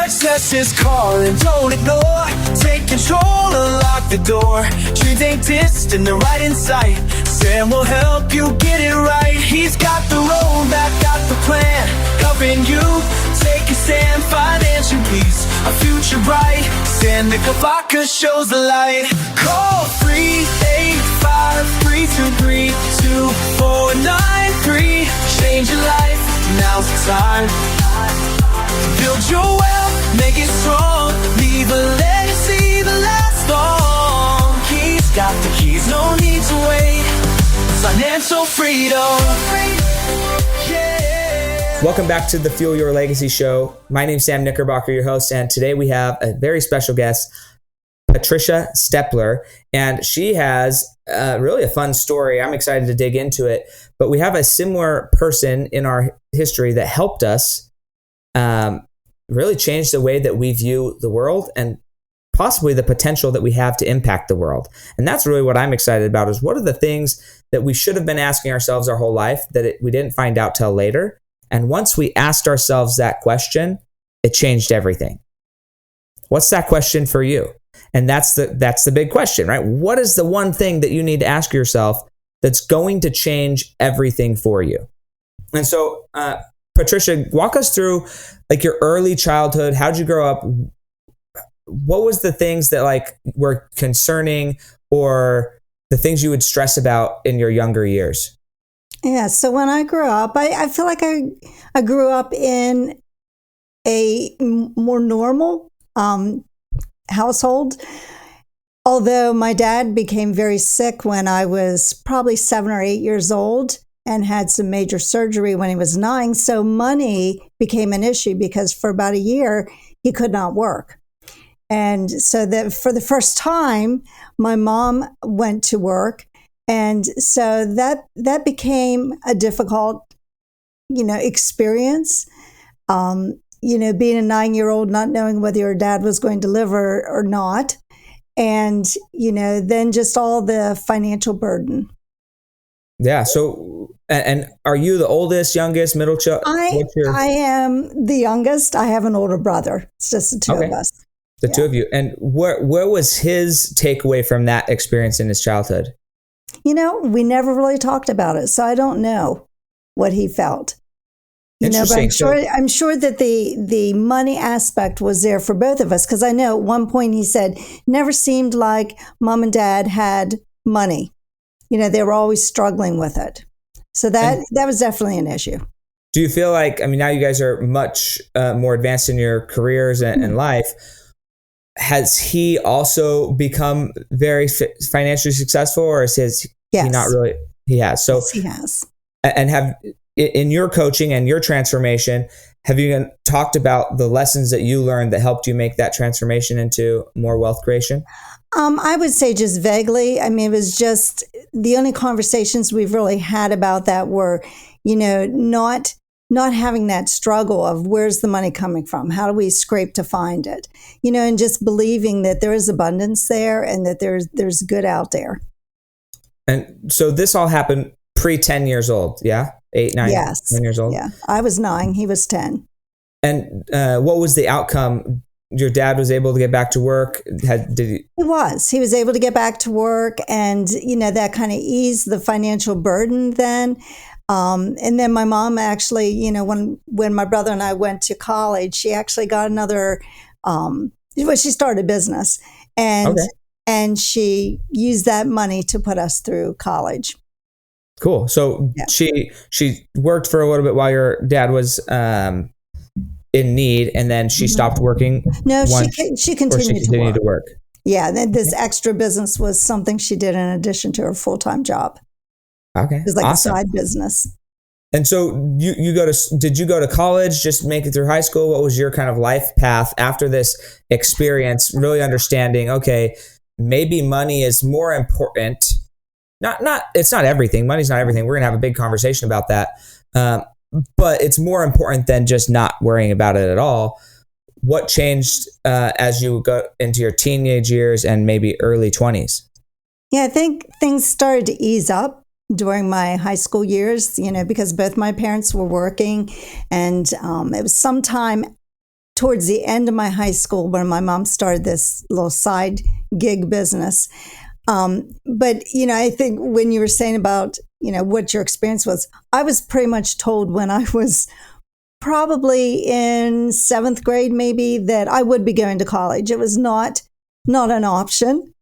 Success is calling, don't ignore. Take control, unlock the door. Dreams ain't distant, they're right in sight. Sam will help you get it right. He's got the roadmap, got the plan, helping you take a stand. Financial peace, a future bright. Sam Knickerbocker shows the light. Call 385-323-2493. Change your life, now's the time. Build your wealth, make it strong. Leave a legacy that lasts long. He's got the keys, no need to wait. Financial freedom. Yeah. Welcome back to the Fuel Your Legacy Show. My name's Sam Knickerbocker, your host, and today we have a very special guest, Patricia Stepler, and she has really a fun story. I'm excited to dig into it, but we have a similar person in our history that helped us really change the way that we view the world and possibly the potential that we have to impact the world. And that's really what I'm excited about, is what are the things that we should have been asking ourselves our whole life that we didn't find out till later. And once we asked ourselves that question, it changed everything. What's that question for you? And that's the big question, right? What is the one thing that you need to ask yourself that's going to change everything for you? And so, Patricia, walk us through like your early childhood. How'd you grow up? What was the things that like were concerning, or the things you would stress about in your younger years? Yeah. So when I grew up, I feel like I grew up in a more normal household. Although my dad became very sick when I was probably 7 or 8 years old and had some major surgery when he was 9. So money became an issue because for about a year, he could not work. And so that for the first time, my mom went to work. And so that became a difficult, experience. Being a 9-year-old, not knowing whether your dad was going to live or not. And, then just all the financial burden. Yeah. So, and are you the oldest, youngest, middle child? I am the youngest. I have an older brother. It's just the two of us. The two of you. And where was his takeaway from that experience in his childhood? We never really talked about it. So I don't know what he felt. But I'm sure that the money aspect was there for both of us. Because I know at one point he said, never seemed like mom and dad had money. They were always struggling with it. So that was definitely an issue. Do you feel like, now you guys are much more advanced in your careers and life. Has he also become very financially successful, or is he not really? He has. So yes, he has. And in your coaching and your transformation, have you talked about the lessons that you learned that helped you make that transformation into more wealth creation? I would say just vaguely. It was just the only conversations we've really had about that were, not having that struggle of where's the money coming from? How do we scrape to find it? And just believing that there is abundance there and that there's good out there. And so this all happened pre 10 years old. Yeah. 8, 9, yes. 10 years old. Yeah. I was 9. He was 10. And what was the outcome? Your dad was able to get back to work. He was able to get back to work, and, that kind of eased the financial burden then. And then my mom actually, when my brother and I went to college, she actually got another, she started a business, and she used that money to put us through college. Cool. So she worked for a little bit while your dad was in need, and then she stopped working. No, she continued to work. Yeah, this extra business was something she did in addition to her full-time job. Okay, it was like awesome. a side business. And so did you go to college, just make it through high school? What was your kind of life path after this experience, really understanding, okay, maybe money is more important. It's not everything. Money's not everything. We're going to have a big conversation about that. But it's more important than just not worrying about it at all. What changed as you got into your teenage years and maybe early 20s? Yeah, I think things started to ease up during my high school years, because both my parents were working, and it was sometime towards the end of my high school when my mom started this little side gig business. But, I think when you were saying about, what your experience was, I was pretty much told when I was probably in 7th grade, maybe, that I would be going to college. It was not an option.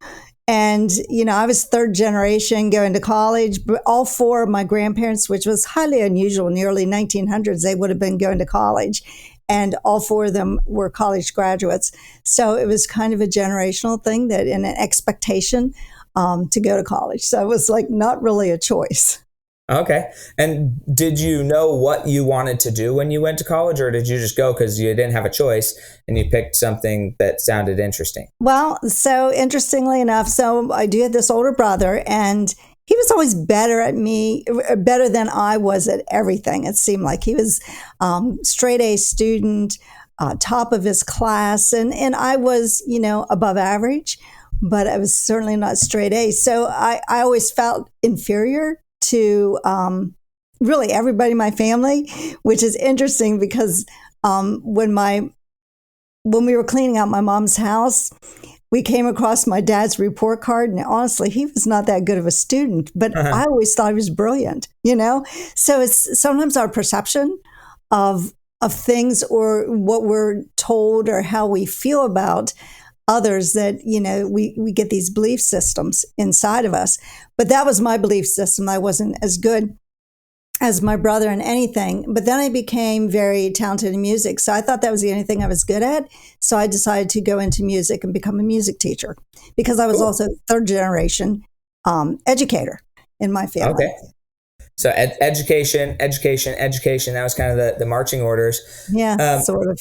And, I was 3rd generation going to college. But all 4 of my grandparents, which was highly unusual in the early 1900s, they would have been going to college. And all 4 of them were college graduates. So it was kind of a generational thing, that in an expectation to go to college. So it was like not really a choice. Okay. And did you know what you wanted to do when you went to college, or did you just go because you didn't have a choice and you picked something that sounded interesting? Well, so interestingly enough, so I do have this older brother, and he was always better than I was at everything. It seemed like he was straight A student, top of his class, and I was, above average, but I was certainly not straight A. So I always felt inferior to really everybody in my family, which is interesting because when we were cleaning out my mom's house, we came across my dad's report card, and honestly, he was not that good of a student, but I always thought he was brilliant, So it's sometimes our perception of things, or what we're told, or how we feel about others, that, we get these belief systems inside of us. But that was my belief system. I wasn't as good as my brother in anything. But then I became very talented in music. So I thought that was the only thing I was good at. So I decided to go into music and become a music teacher, because I was also 3rd generation educator in my family. Okay. So education. That was kind of the marching orders. Yeah, sort of.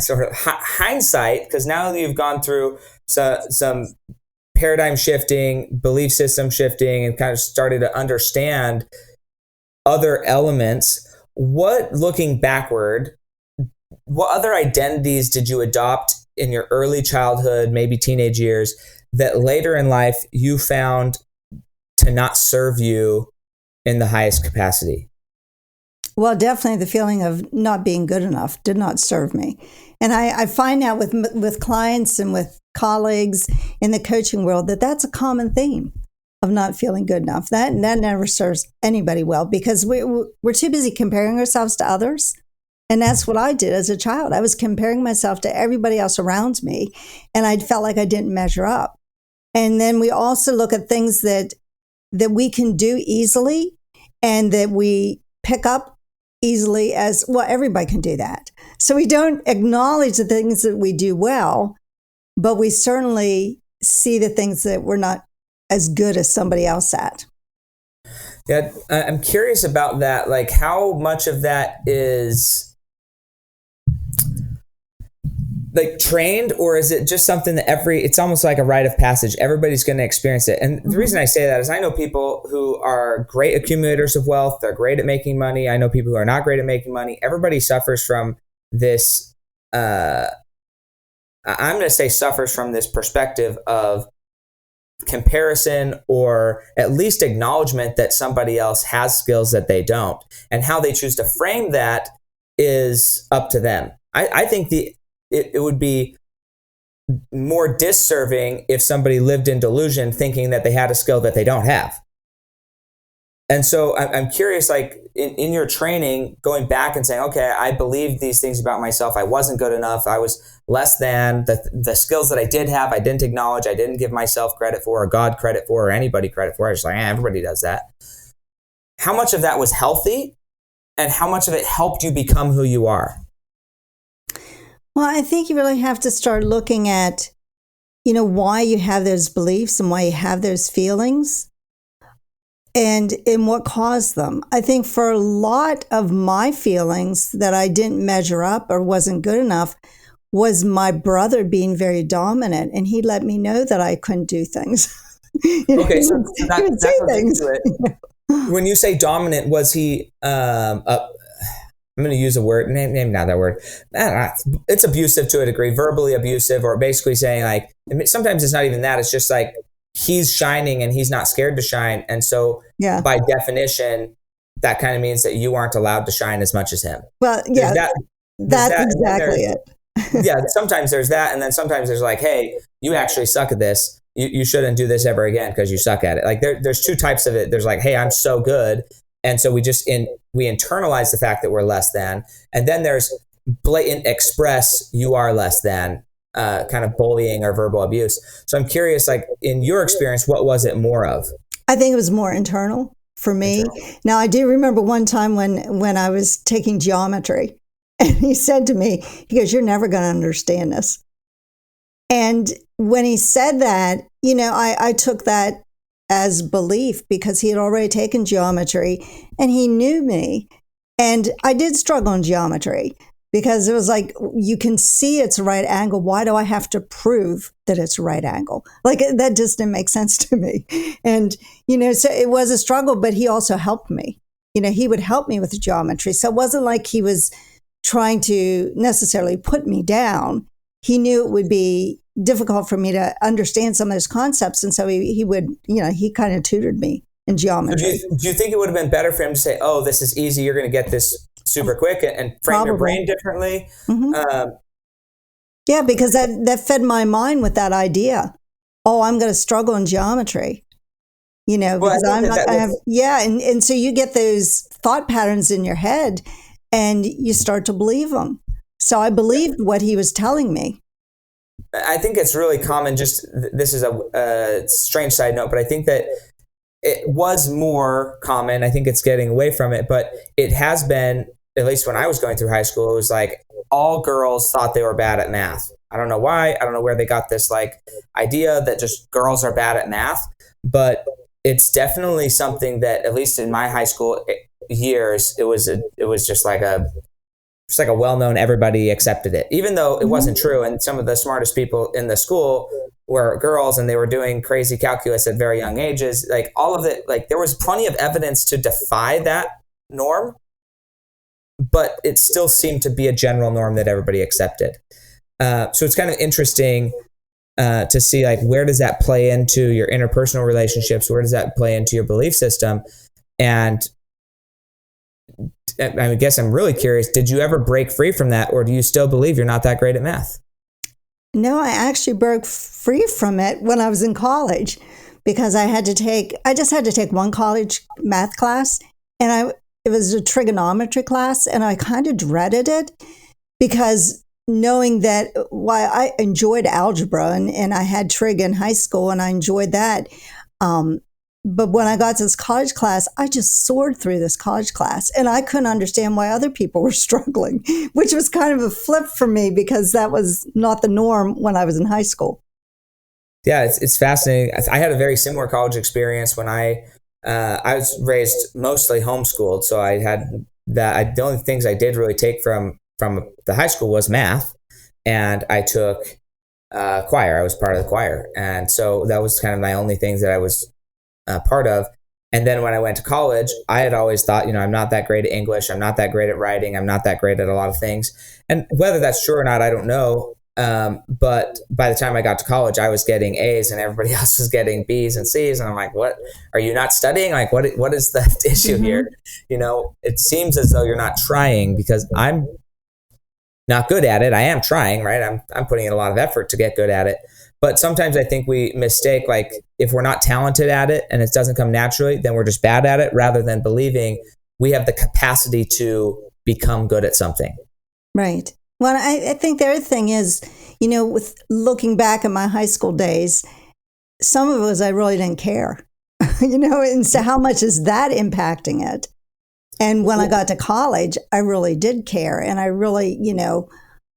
Sort of hindsight, because now that you've gone through some paradigm shifting, belief system shifting, and kind of started to understand other elements, looking backward, what other identities did you adopt in your early childhood, maybe teenage years, that later in life you found to not serve you in the highest capacity? Well, definitely the feeling of not being good enough did not serve me. And I find out with clients and with colleagues in the coaching world that that's a common theme of not feeling good enough. That never serves anybody well, because we're too busy comparing ourselves to others. And that's what I did as a child. I was comparing myself to everybody else around me, and I felt like I didn't measure up. And then we also look at things that we can do easily and that we pick up easily as, well, everybody can do that. So we don't acknowledge the things that we do well, but we certainly see the things that we're not as good as somebody else at. Yeah, I'm curious about that. Like, how much of that is like trained, or is it just something that it's almost like a rite of passage? Everybody's going to experience it. And the reason I say that is I know people who are great accumulators of wealth. They're great at making money. I know people who are not great at making money. Everybody suffers from this. I'm going to say suffers from this perspective of comparison, or at least acknowledgement that somebody else has skills that they don't. And how they choose to frame that is up to them. I think it would be more disserving if somebody lived in delusion thinking that they had a skill that they don't have. And so I'm curious, like in your training, going back and saying, okay, I believed these things about myself. I wasn't good enough. I was less than. The skills that I did have, I didn't acknowledge. I didn't give myself credit for, or God credit for, or anybody credit for. I was just like, everybody does that. How much of that was healthy, and how much of it helped you become who you are? Well, I think you really have to start looking at, why you have those beliefs and why you have those feelings, and what caused them. I think for a lot of my feelings that I didn't measure up or wasn't good enough was my brother being very dominant, and he let me know that I couldn't do things. Okay, so he would say things. When you say dominant, was he I'm going to use a word, maybe not that word. It's abusive to a degree, verbally abusive, or basically saying like, sometimes it's not even that. It's just like he's shining and he's not scared to shine. And so by definition, that kind of means that you aren't allowed to shine as much as him. Well, yeah. That's exactly it. Yeah, sometimes there's that, and then sometimes there's like, hey, you actually suck at this. You shouldn't do this ever again because you suck at it. Like there's two types of it. There's like, hey, I'm so good, and so we internalize the fact that we're less than, and then there's blatant express you are less than, kind of bullying or verbal abuse. So I'm curious, like in your experience, what was it more of? I think it was more internal for me. Now, I do remember one time when I was taking geometry, and he said to me, he goes, "You're never going to understand this." And when he said that, I took that as belief because he had already taken geometry and he knew me. And I did struggle in geometry because it was like, you can see it's a right angle. Why do I have to prove that it's a right angle? Like that just didn't make sense to me. And, so it was a struggle, but he also helped me. He would help me with the geometry. So it wasn't like he was trying to necessarily put me down. He knew it would be difficult for me to understand some of those concepts. And so he would, he kind of tutored me in geometry. So do you think it would have been better for him to say, oh, this is easy, you're going to get this super quick, and frame your brain differently? Mm-hmm. Yeah, because that fed my mind with that idea. Oh, I'm going to struggle in geometry, because I'm not going to have, And so you get those thought patterns in your head and you start to believe them. So I believed what he was telling me. I think it's really common. This is a strange side note, but I think that it was more common. I think it's getting away from it, but it has been, at least when I was going through high school, it was like all girls thought they were bad at math. I don't know why. I don't know where they got this like idea that just girls are bad at math, but it's definitely something that, at least in my high school years, it was just like a well-known, everybody accepted it, even though it wasn't true. And some of the smartest people in the school were girls, and they were doing crazy calculus at very young ages. Like all of it, like there was plenty of evidence to defy that norm, but it still seemed to be a general norm that everybody accepted. So it's kind of interesting to see, like, where does that play into your interpersonal relationships? Where does that play into your belief system? And I guess I'm really curious, did you ever break free from that, or do you still believe you're not that great at math? No, I actually broke free from it when I was in college, because I just had to take one college math class, and it was a trigonometry class, and I kind of dreaded it because knowing that while I enjoyed algebra and I had trig in high school and I enjoyed that. But when I got to this college class, I just soared through this college class, and I couldn't understand why other people were struggling, which was kind of a flip for me because that was not the norm when I was in high school. Yeah, it's fascinating. I had a very similar college experience when I was raised mostly homeschooled, so I had that. The only things I did really take from the high school was math, and I took choir. I was part of the choir, and so that was kind of my only things that I was part of. And then when I went to college, I had always thought, I'm not that great at English. I'm not that great at writing. I'm not that great at a lot of things. And whether that's true or not, I don't know. But by the time I got to college, I was getting A's and everybody else was getting B's and C's. And I'm like, what? Are you not studying? Like, what is the issue here? It seems as though you're not trying, because I'm not good at it. I am trying, right? I'm putting in a lot of effort to get good at it. But sometimes I think we mistake, like, if we're not talented at it and it doesn't come naturally, then we're just bad at it, rather than believing we have the capacity to become good at something. Right. Well, I think the other thing is, with looking back at my high school days, some of it was I really didn't care, and so how much is that impacting it? And when I got to college, I really did care. And I really,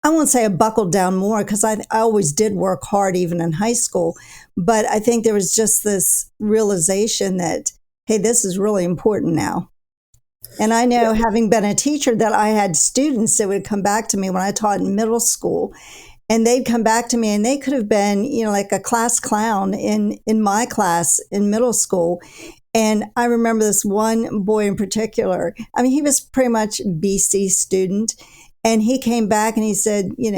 I won't say I buckled down more, because I always did work hard even in high school. But I think there was just this realization that, hey, this is really important now. And I know, having been a teacher, that I had students that would come back to me when I taught in middle school, and they'd come back to me and they could have been, like a class clown in my class in middle school. And I remember this one boy in particular. I mean, he was pretty much BC student. And he came back and he said, hey,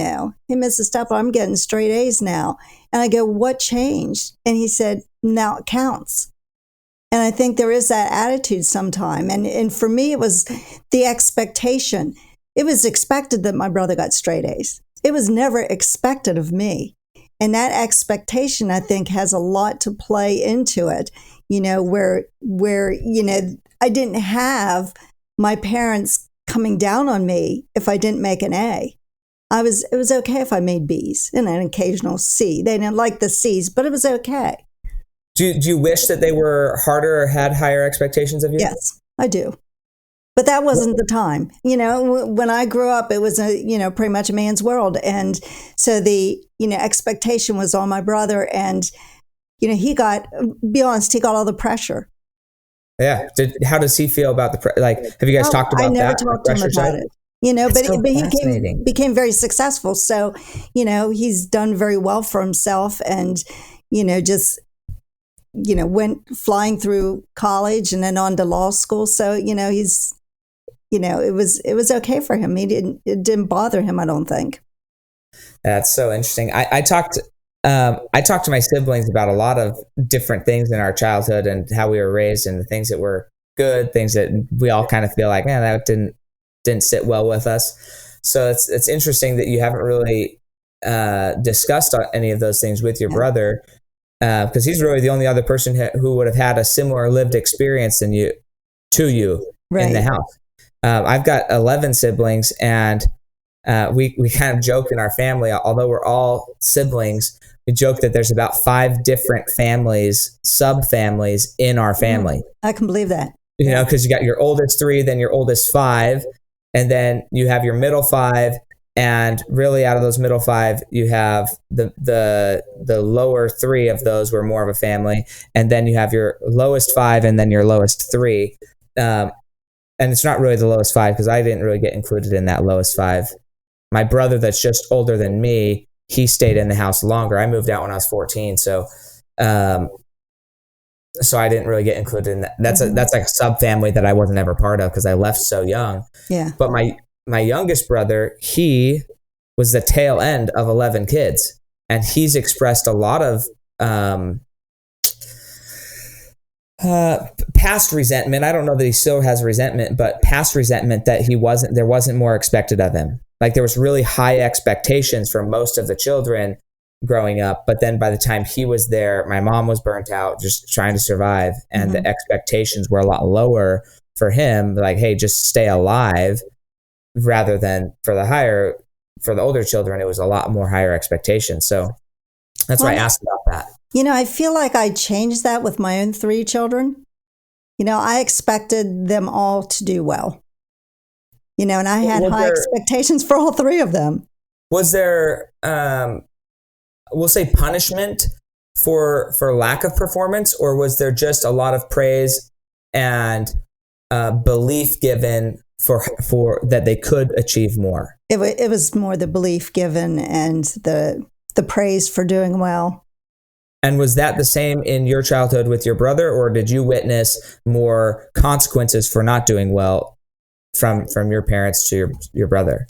Mrs. Stepler, I'm getting straight A's now. And I go, what changed? And he said, now it counts. And I think there is that attitude sometime. And for me, it was the expectation. it was expected that my brother got straight A's. It was never expected of me. And that expectation, I think, has a lot to play into it, where, I didn't have my parents coming down on me if I didn't make an A. It was okay if I made B's and an occasional C. They didn't like the C's, but it was okay. Do you wish that they were harder or had higher expectations of you? Yes, I do. But that wasn't the time. When I grew up, it was pretty much a man's world. And so the, expectation was on my brother. And, he got all the pressure. Yeah. How does he feel about have you guys talked about that? I never talked to him about it. But he became very successful. So, he's done very well for himself and, went flying through college and then on to law school. So, he's, it was okay for him. It didn't bother him, I don't think. That's so interesting. I talked to my siblings about a lot of different things in our childhood and how we were raised and the things that were good, things that we all kind of feel like, man, that didn't sit well with us. So it's interesting that you haven't really discussed any of those things with your brother, because he's really the only other person who would have had a similar lived experience than you in the house. I've got 11 siblings, and we kind of joke in our family, although we're all siblings, we joke that there's about 5 different families, sub-families in our family. I can believe that. Because you got your oldest 3, then your oldest 5, and then you have your middle 5, and really out of those middle 5, you have the lower 3 of those were more of a family, and then you have your lowest 5, and then your lowest 3. And it's not really the lowest 5 because I didn't really get included in that lowest 5. My brother that's just older than me, he stayed in the house longer. I moved out when I was 14. So I didn't really get included in that. That's like a sub family that I wasn't ever part of because I left so young. Yeah. But my youngest brother, he was the tail end of 11 kids, and he's expressed a lot of past resentment. I don't know that he still has resentment, but past resentment that there wasn't more expected of him. Like there was really high expectations for most of the children growing up. But then by the time he was there, my mom was burnt out just trying to survive. And the expectations were a lot lower for him. Like, hey, just stay alive, rather than for the older children, it was a lot more higher expectations. So that's why I asked about that. I feel like I changed that with my own 3 children. I expected them all to do well. And I had high expectations for all 3 of them. Was there, we'll say, punishment for lack of performance, or was there just a lot of praise and belief given for that they could achieve more? It was more the belief given and the praise for doing well. And was that the same in your childhood with your brother, or did you witness more consequences for not doing well from your parents to your brother?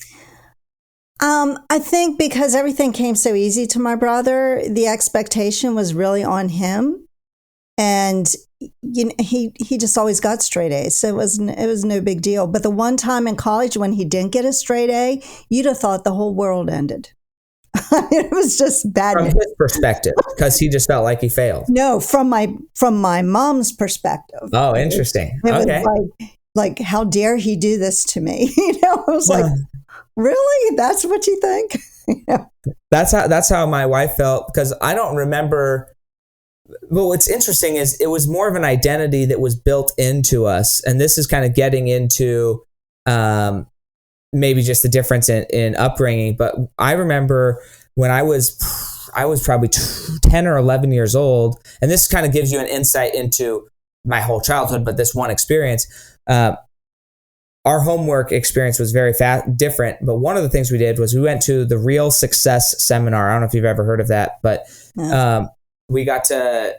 I think because everything came so easy to my brother, the expectation was really on him, and he just always got straight A's, so it was no big deal. But the one time in college when he didn't get a straight A, you'd have thought the whole world ended. It was just bad from his perspective, because he just felt like he failed. No, from my mom's perspective. Oh, interesting. It okay. was like, how dare he do this to me? I was like, really? That's what you think? That's how my wife felt, because I don't remember. Well, what's interesting is it was more of an identity that was built into us, and this is kind of getting into maybe just the difference in upbringing. But I remember when I was probably 10 or 11 years old, and this kind of gives you an insight into my whole childhood, but this one experience, our homework experience was very different. But one of the things we did was we went to the Real Success Seminar. I don't know if you've ever heard of that, but we got to,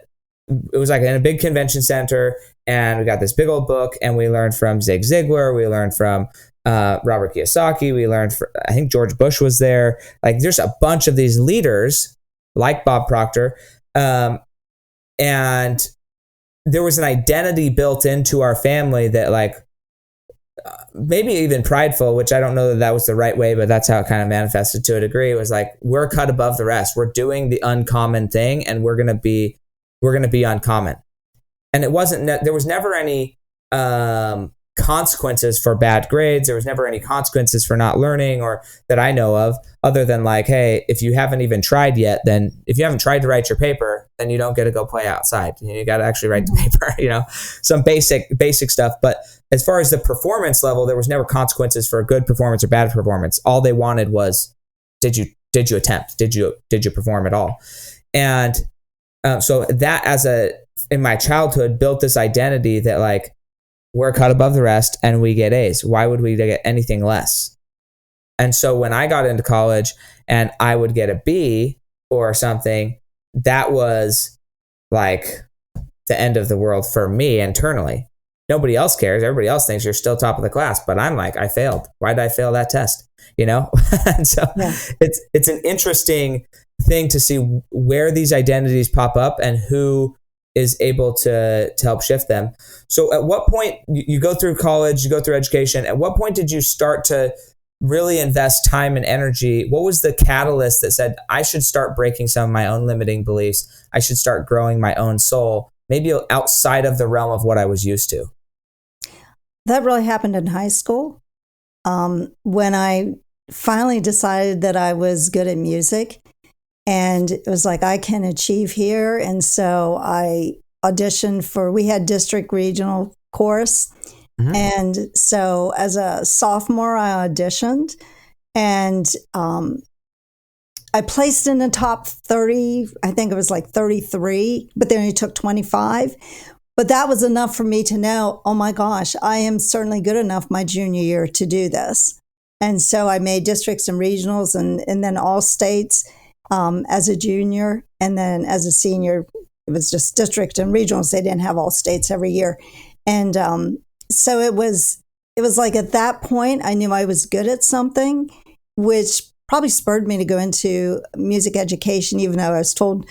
it was like in a big convention center, and we got this big old book, and we learned from Zig Ziglar. We learned from Robert Kiyosaki. We learned from, I think George Bush was there. Like there's a bunch of these leaders like Bob Proctor. And there was an identity built into our family that like maybe even prideful, which I don't know that was the right way, but that's how it kind of manifested to a degree. It was like, we're cut above the rest. We're doing the uncommon thing, and we're going to be uncommon. And it wasn't, there was never any consequences for bad grades. There was never any consequences for not learning, or that I know of, other than like, hey, if you haven't even tried yet, then if you haven't tried to write your paper, then you don't get to go play outside. You got to actually write the paper, some basic stuff. But as far as the performance level, there was never consequences for a good performance or bad performance. All they wanted was, did you attempt? Did you perform at all? And so that in my childhood built this identity that like, we're cut above the rest and we get A's. Why would we get anything less? And so when I got into college and I would get a B or something, that was like the end of the world for me internally. Nobody else cares. Everybody else thinks you're still top of the class, but I'm like, I failed. Why did I fail that test? And so it's an interesting thing to see where these identities pop up and who is able to help shift them. So at what point, you go through college, you go through education, at what point did you start to really invest time and energy? What was the catalyst that said, I should start breaking some of my own limiting beliefs? I should start growing my own soul, maybe outside of the realm of what I was used to? That really happened in high school. When I finally decided that I was good at music, and it was like, I can achieve here. And so I auditioned we had district regional chorus. Mm-hmm. And so as a sophomore, I auditioned, and I placed in the top 30. I think it was like 33, but they only took 25. But that was enough for me to know, oh my gosh, I am certainly good enough my junior year to do this. And so I made districts and regionals and then all states. As a junior, and then as a senior, it was just district and regionals. They didn't have all states every year. And so it was like at that point, I knew I was good at something, which probably spurred me to go into music education, even though I was told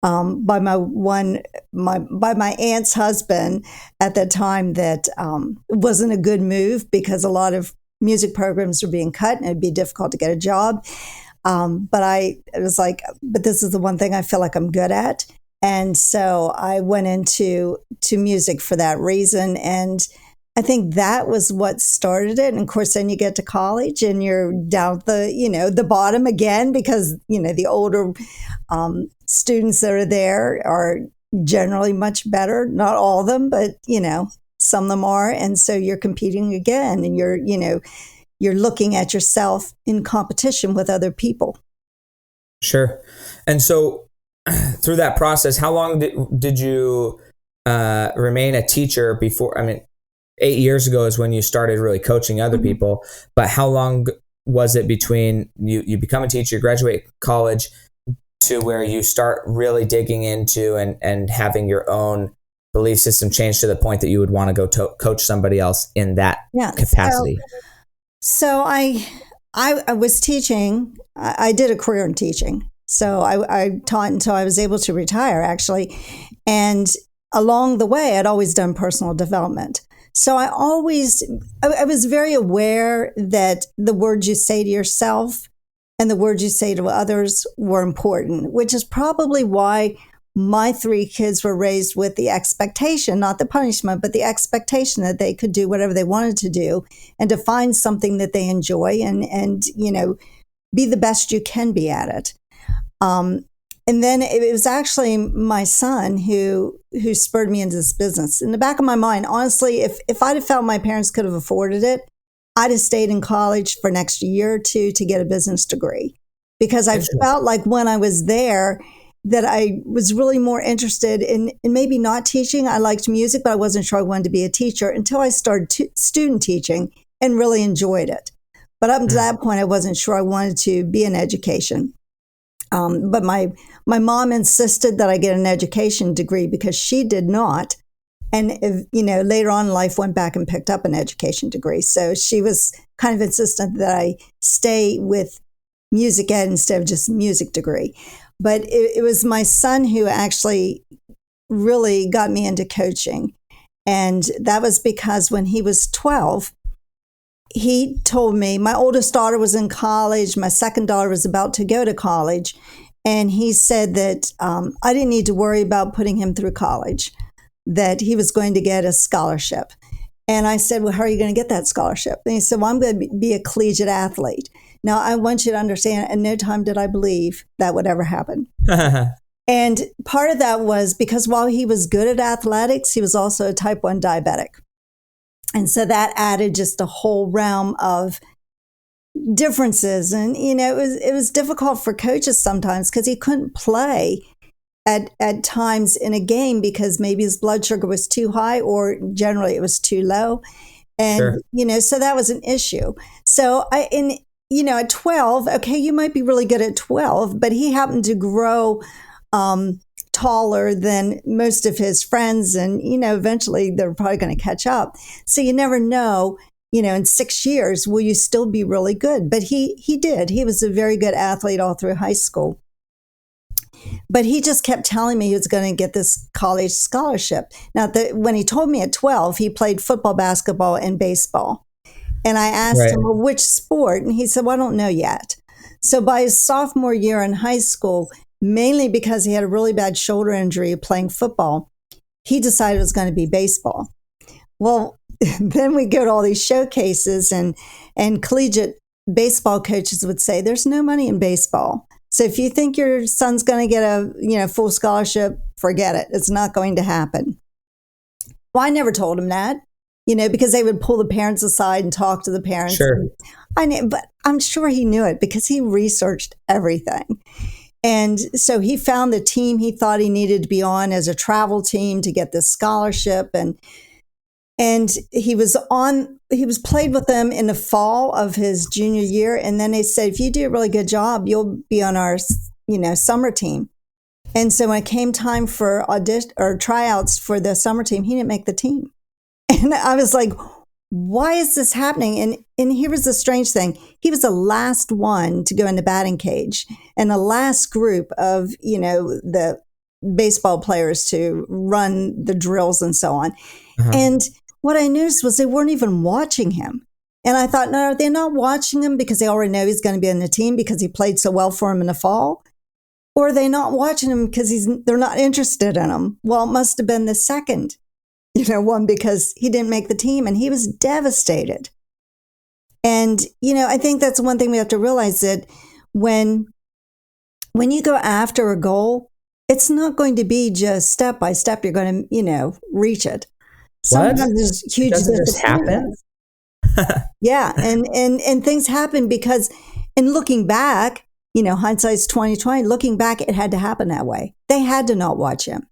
by my aunt's husband at that time that it wasn't a good move because a lot of music programs were being cut and it'd be difficult to get a job. But it was like, but this is the one thing I feel like I'm good at. And so I went into music for that reason. And I think that was what started it. And of course, then you get to college and you're down the bottom again, because, the older students that are there are generally much better. Not all of them, but, some of them are. And so you're competing again, and you're looking at yourself in competition with other people. Sure. And so through that process, how long did you remain a teacher before? 8 years ago is when you started really coaching other people, but how long was it between you become a teacher, graduate college, to where you start really digging into and having your own belief system change to the point that you would want to go coach somebody else in that capacity? So I was teaching. I did a career in teaching. So I taught until I was able to retire, actually. And along the way, I'd always done personal development. So I was very aware that the words you say to yourself and the words you say to others were important, which is probably why my 3 kids were raised with the expectation, not the punishment, but the expectation that they could do whatever they wanted to do and to find something that they enjoy and be the best you can be at it. And then it was actually my son who spurred me into this business. In the back of my mind, honestly, if I'd have felt my parents could have afforded it, I'd have stayed in college for an extra year or two to get a business degree, because I felt like when I was there that I was really more interested in maybe not teaching. I liked music, but I wasn't sure I wanted to be a teacher until I started student teaching and really enjoyed it. But up to that point, I wasn't sure I wanted to be in education. But my mom insisted that I get an education degree because she did not. And, later on in life went back and picked up an education degree. So she was kind of insistent that I stay with music ed instead of just music degree. But it was my son who actually really got me into coaching. And that was because when he was 12, he told me my oldest daughter was in college. My second daughter was about to go to college. And he said that I didn't need to worry about putting him through college, that he was going to get a scholarship. And I said, well, how are you going to get that scholarship? And he said, well, I'm going to be a collegiate athlete. Now, I want you to understand, at no time did I believe that would ever happen. And part of that was because while he was good at athletics, he was also a type 1 diabetic. And so that added just a whole realm of differences. And, it was difficult for coaches sometimes because he couldn't play at times in a game because maybe his blood sugar was too high or generally it was too low. And, so that was an issue. So at 12, okay, you might be really good at 12, but he happened to grow taller than most of his friends. And, eventually they're probably going to catch up. So you never know, in 6 years, will you still be really good? But he did. He was a very good athlete all through high school. But he just kept telling me he was going to get this college scholarship. Now, when he told me at 12, he played football, basketball, and baseball. And I asked him, well, which sport? And he said, well, I don't know yet. So by his sophomore year in high school, mainly because he had a really bad shoulder injury playing football, he decided it was going to be baseball. Well, then we go to all these showcases and collegiate baseball coaches would say, there's no money in baseball. So if you think your son's going to get a full scholarship, forget it. It's not going to happen. Well, I never told him that, because they would pull the parents aside and talk to the parents. Sure. But I'm sure he knew it because he researched everything. And so he found the team he thought he needed to be on as a travel team to get this scholarship. And he was played with them in the fall of his junior year. And then they said, if you do a really good job, you'll be on our, summer team. And so when it came time for audition or tryouts for the summer team, he didn't make the team. And I was like, why is this happening? And here was the strange thing. He was the last one to go in the batting cage and the last group of, the baseball players to run the drills and so on. Uh-huh. And what I noticed was they weren't even watching him. And I thought, no, they're not watching him because they already know he's going to be in the team because he played so well for him in the fall. Or are they not watching him because they're not interested in him? Well, it must have been the second, one because he didn't make the team and he was devastated. And, I think that's one thing we have to realize that when you go after a goal, it's not going to be just step by step. You're going to, reach it. Sometimes there's huge disappointments. Yeah. And things happen because in looking back, hindsight's 20/20, looking back, it had to happen that way. They had to not watch him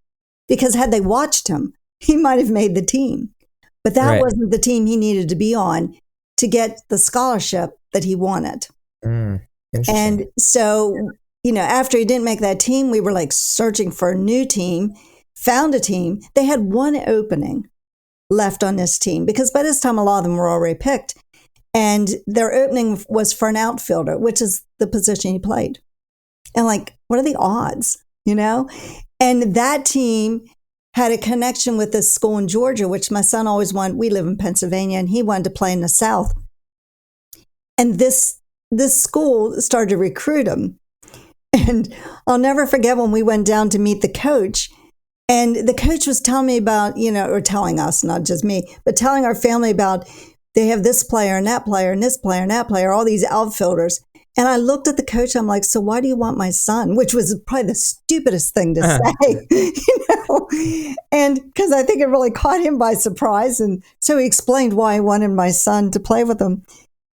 because had they watched him, he might have made the team, but that wasn't the team he needed to be on to get the scholarship that he wanted. And so, after he didn't make that team, we were like searching for a new team, found a team. They had one opening left on this team because by this time, a lot of them were already picked. And their opening was for an outfielder, which is the position he played. And what are the odds, And that team had a connection with this school in Georgia, which my son always wanted. We live in Pennsylvania, and he wanted to play in the South. And this school started to recruit him. And I'll never forget when we went down to meet the coach. And the coach was telling me about, or telling us, not just me, but telling our family about they have this player and that player and this player and that player, all these outfielders. And I looked at the coach. I'm like, so why do you want my son? Which was probably the stupidest thing to say, And because I think it really caught him by surprise. And so he explained why he wanted my son to play with him.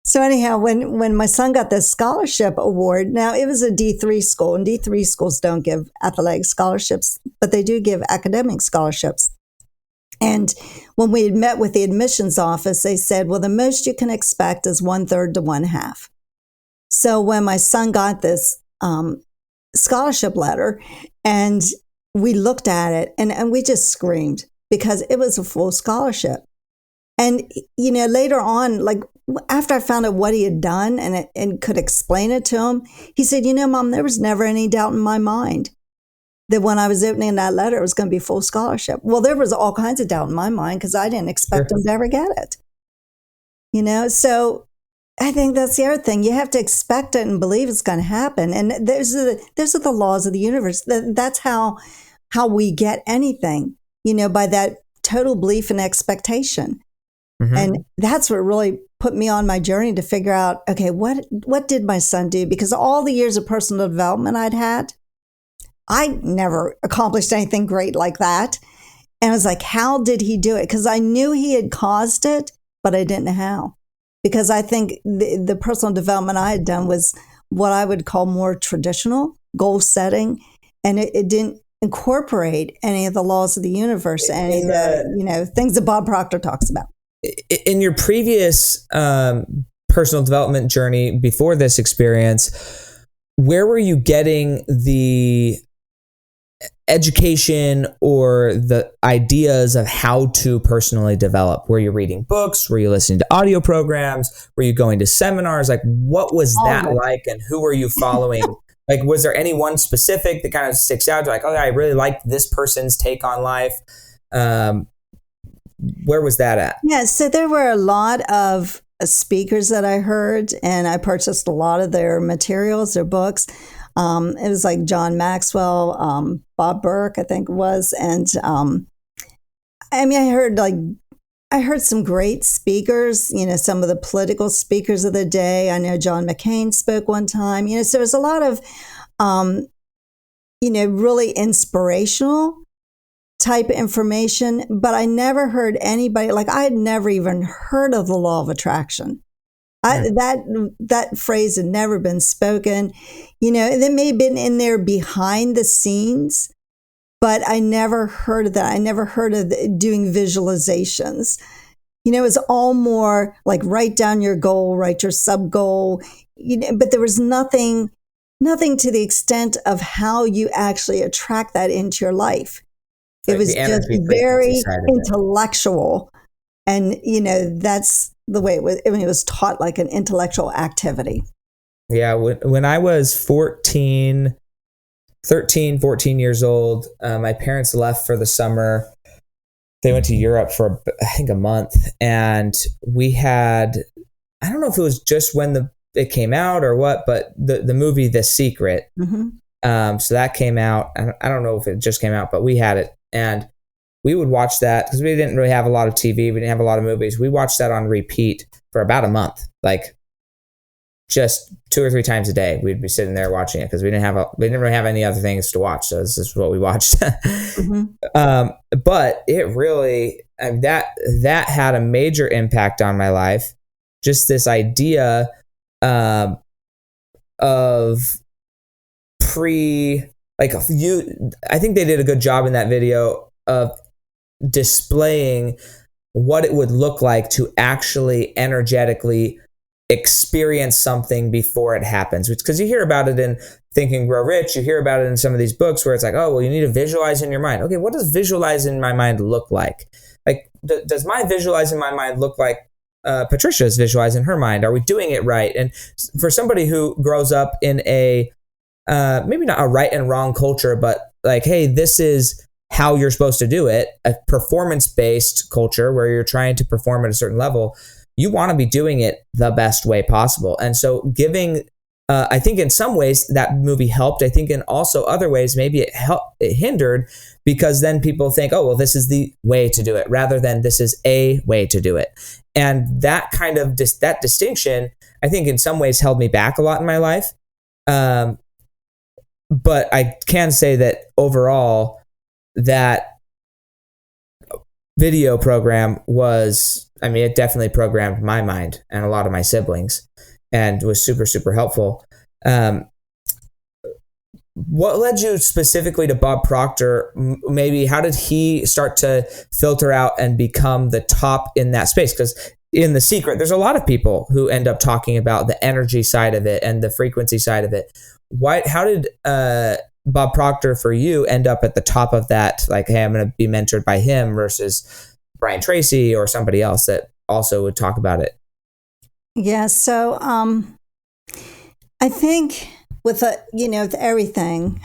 So anyhow, when my son got this scholarship award, now it was a D3 school, and D3 schools don't give athletic scholarships, but they do give academic scholarships. And when we had met with the admissions office, they said, well, the most you can expect is 1/3 to 1/2. So when my son got this scholarship letter and we looked at it and we just screamed because it was a full scholarship. And, later on, after I found out what he had done and could explain it to him, he said, Mom, there was never any doubt in my mind that when I was opening that letter, it was going to be full scholarship. Well, there was all kinds of doubt in my mind because I didn't expect him to ever get it. So I think that's the other thing. You have to expect it and believe it's going to happen. And those are the laws of the universe. That's how we get anything, by that total belief and expectation. Mm-hmm. And that's what really put me on my journey to figure out, okay, what did my son do? Because all the years of personal development I'd had, I never accomplished anything great like that. And I was like, how did he do it? Because I knew he had caused it, but I didn't know how. Because I think the personal development I had done was what I would call more traditional, goal setting. And it didn't incorporate any of the laws of the universe, any of the things that Bob Proctor talks about. In your previous personal development journey before this experience, where were you getting the education or the ideas of how to personally develop? Were you reading books? Were you listening to audio programs? Were you going to seminars? Like, what was that like, and who were you following? Like, was there any one specific that kind of sticks out? Like, oh, I really liked this person's take on life. Where was that at? Yeah, so there were a lot of speakers that I heard, and I purchased a lot of their materials, their books. It was like John Maxwell, Bob Burke, I think it was. And I heard some great speakers, some of the political speakers of the day. I know John McCain spoke one time, so there's a lot of, really inspirational type information, but I never heard anybody, like I had never even heard of the law of attraction. That phrase had never been spoken, and it may have been in there behind the scenes, but I never heard of that. I never heard of doing visualizations. It was all more like write down your goal, write your sub goal, but there was nothing to the extent of how you actually attract that into your life. It was just very intellectual. And, that's the way it was. I mean, it was taught like an intellectual activity. Yeah. When I was 13, 14 years old, my parents left for the summer. They went to Europe for, I think, a month. And we had, I don't know if it was just when it came out or what, but the movie The Secret. Mm-hmm. So that came out. I don't know if it just came out, but we had it. And we would watch that because we didn't really have a lot of TV. We didn't have a lot of movies. We watched that on repeat for about a month, like just 2 or 3 times a day. We'd be sitting there watching it because we didn't really have any other things to watch. So this is what we watched. Mm-hmm. But it really, that had a major impact on my life. Just this idea of I think they did a good job in that video of displaying what it would look like to actually energetically experience something before it happens. Because you hear about it in Think and Grow Rich, you hear about it in some of these books where it's like, oh, well, you need to visualize in your mind. Okay, what does visualize in my mind look like? Like, does my visualize in my mind look like Patricia's visualize in her mind? Are we doing it right? And for somebody who grows up in a maybe not a right and wrong culture, but like, hey, this is how you're supposed to do it, a performance-based culture where you're trying to perform at a certain level, you want to be doing it the best way possible. And so giving, I think in some ways that movie helped. I think in also other ways, maybe it hindered, because then people think, oh, well, this is the way to do it, rather than this is a way to do it. And that kind of, that distinction, I think in some ways held me back a lot in my life. But I can say that overall, that video program it definitely programmed my mind and a lot of my siblings, and was super, super helpful. What led you specifically to Bob Proctor? Maybe how did he start to filter out and become the top in that space? Because in The Secret, there's a lot of people who end up talking about the energy side of it and the frequency side of it. How did Bob Proctor for you end up at the top of that? Like, hey, I'm going to be mentored by him versus Brian Tracy or somebody else that also would talk about it. Yeah. So, I think with everything,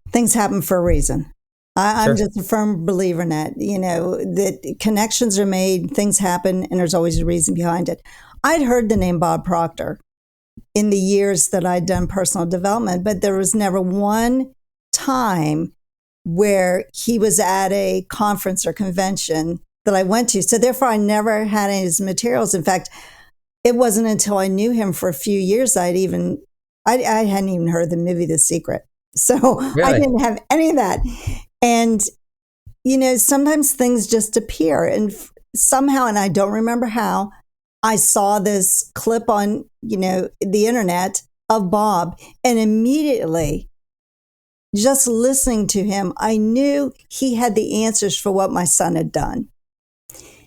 things happen for a reason. I'm just a firm believer in that, that connections are made, things happen, and there's always a reason behind it. I'd heard the name Bob Proctor in the years that I'd done personal development, but there was never one time where he was at a conference or convention that I went to. So therefore, I never had any of his materials. In fact, it wasn't until I knew him for a few years I hadn't even heard the movie The Secret. So Really? I didn't have any of that. And, sometimes things just appear. And somehow, and I don't remember how, I saw this clip on, the internet of Bob. And immediately, just listening to him, I knew he had the answers for what my son had done.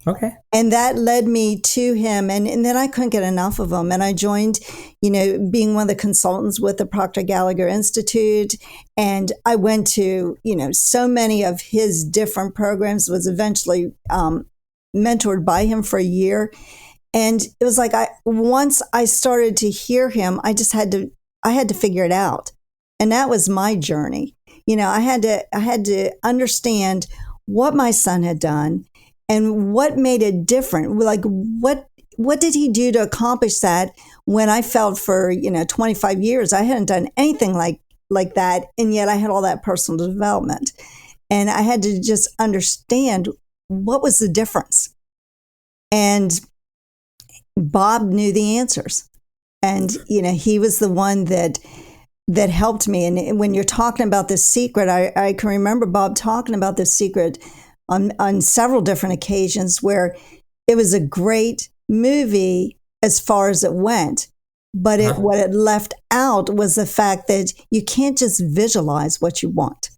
Okay. And that led me to him. And then I couldn't get enough of him. And I joined, being one of the consultants with the Proctor Gallagher Institute. And I went to, so many of his different programs, was eventually mentored by him for a year. And it was like, once I started to hear him, I had to figure it out. And that was my journey. I had to understand what my son had done and what made it different. Like, what did he do to accomplish that when I felt for, 25 years, I hadn't done anything like that. And yet I had all that personal development. And I had to just understand what was the difference. And Bob knew the answers. And, he was the one that helped me. And when you're talking about this secret, I can remember Bob talking about this secret on several different occasions where it was a great movie as far as it went. But what it left out was the fact that you can't just visualize what you want.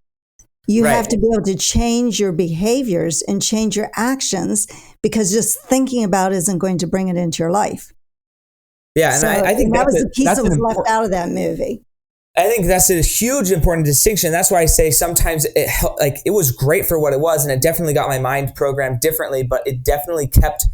You have to be able to change your behaviors and change your actions, because just thinking about it isn't going to bring it into your life. Yeah, and I think that was the piece that was left out of that movie. I think that's a huge important distinction. That's why I say sometimes it was great for what it was, and it definitely got my mind programmed differently, but it definitely kept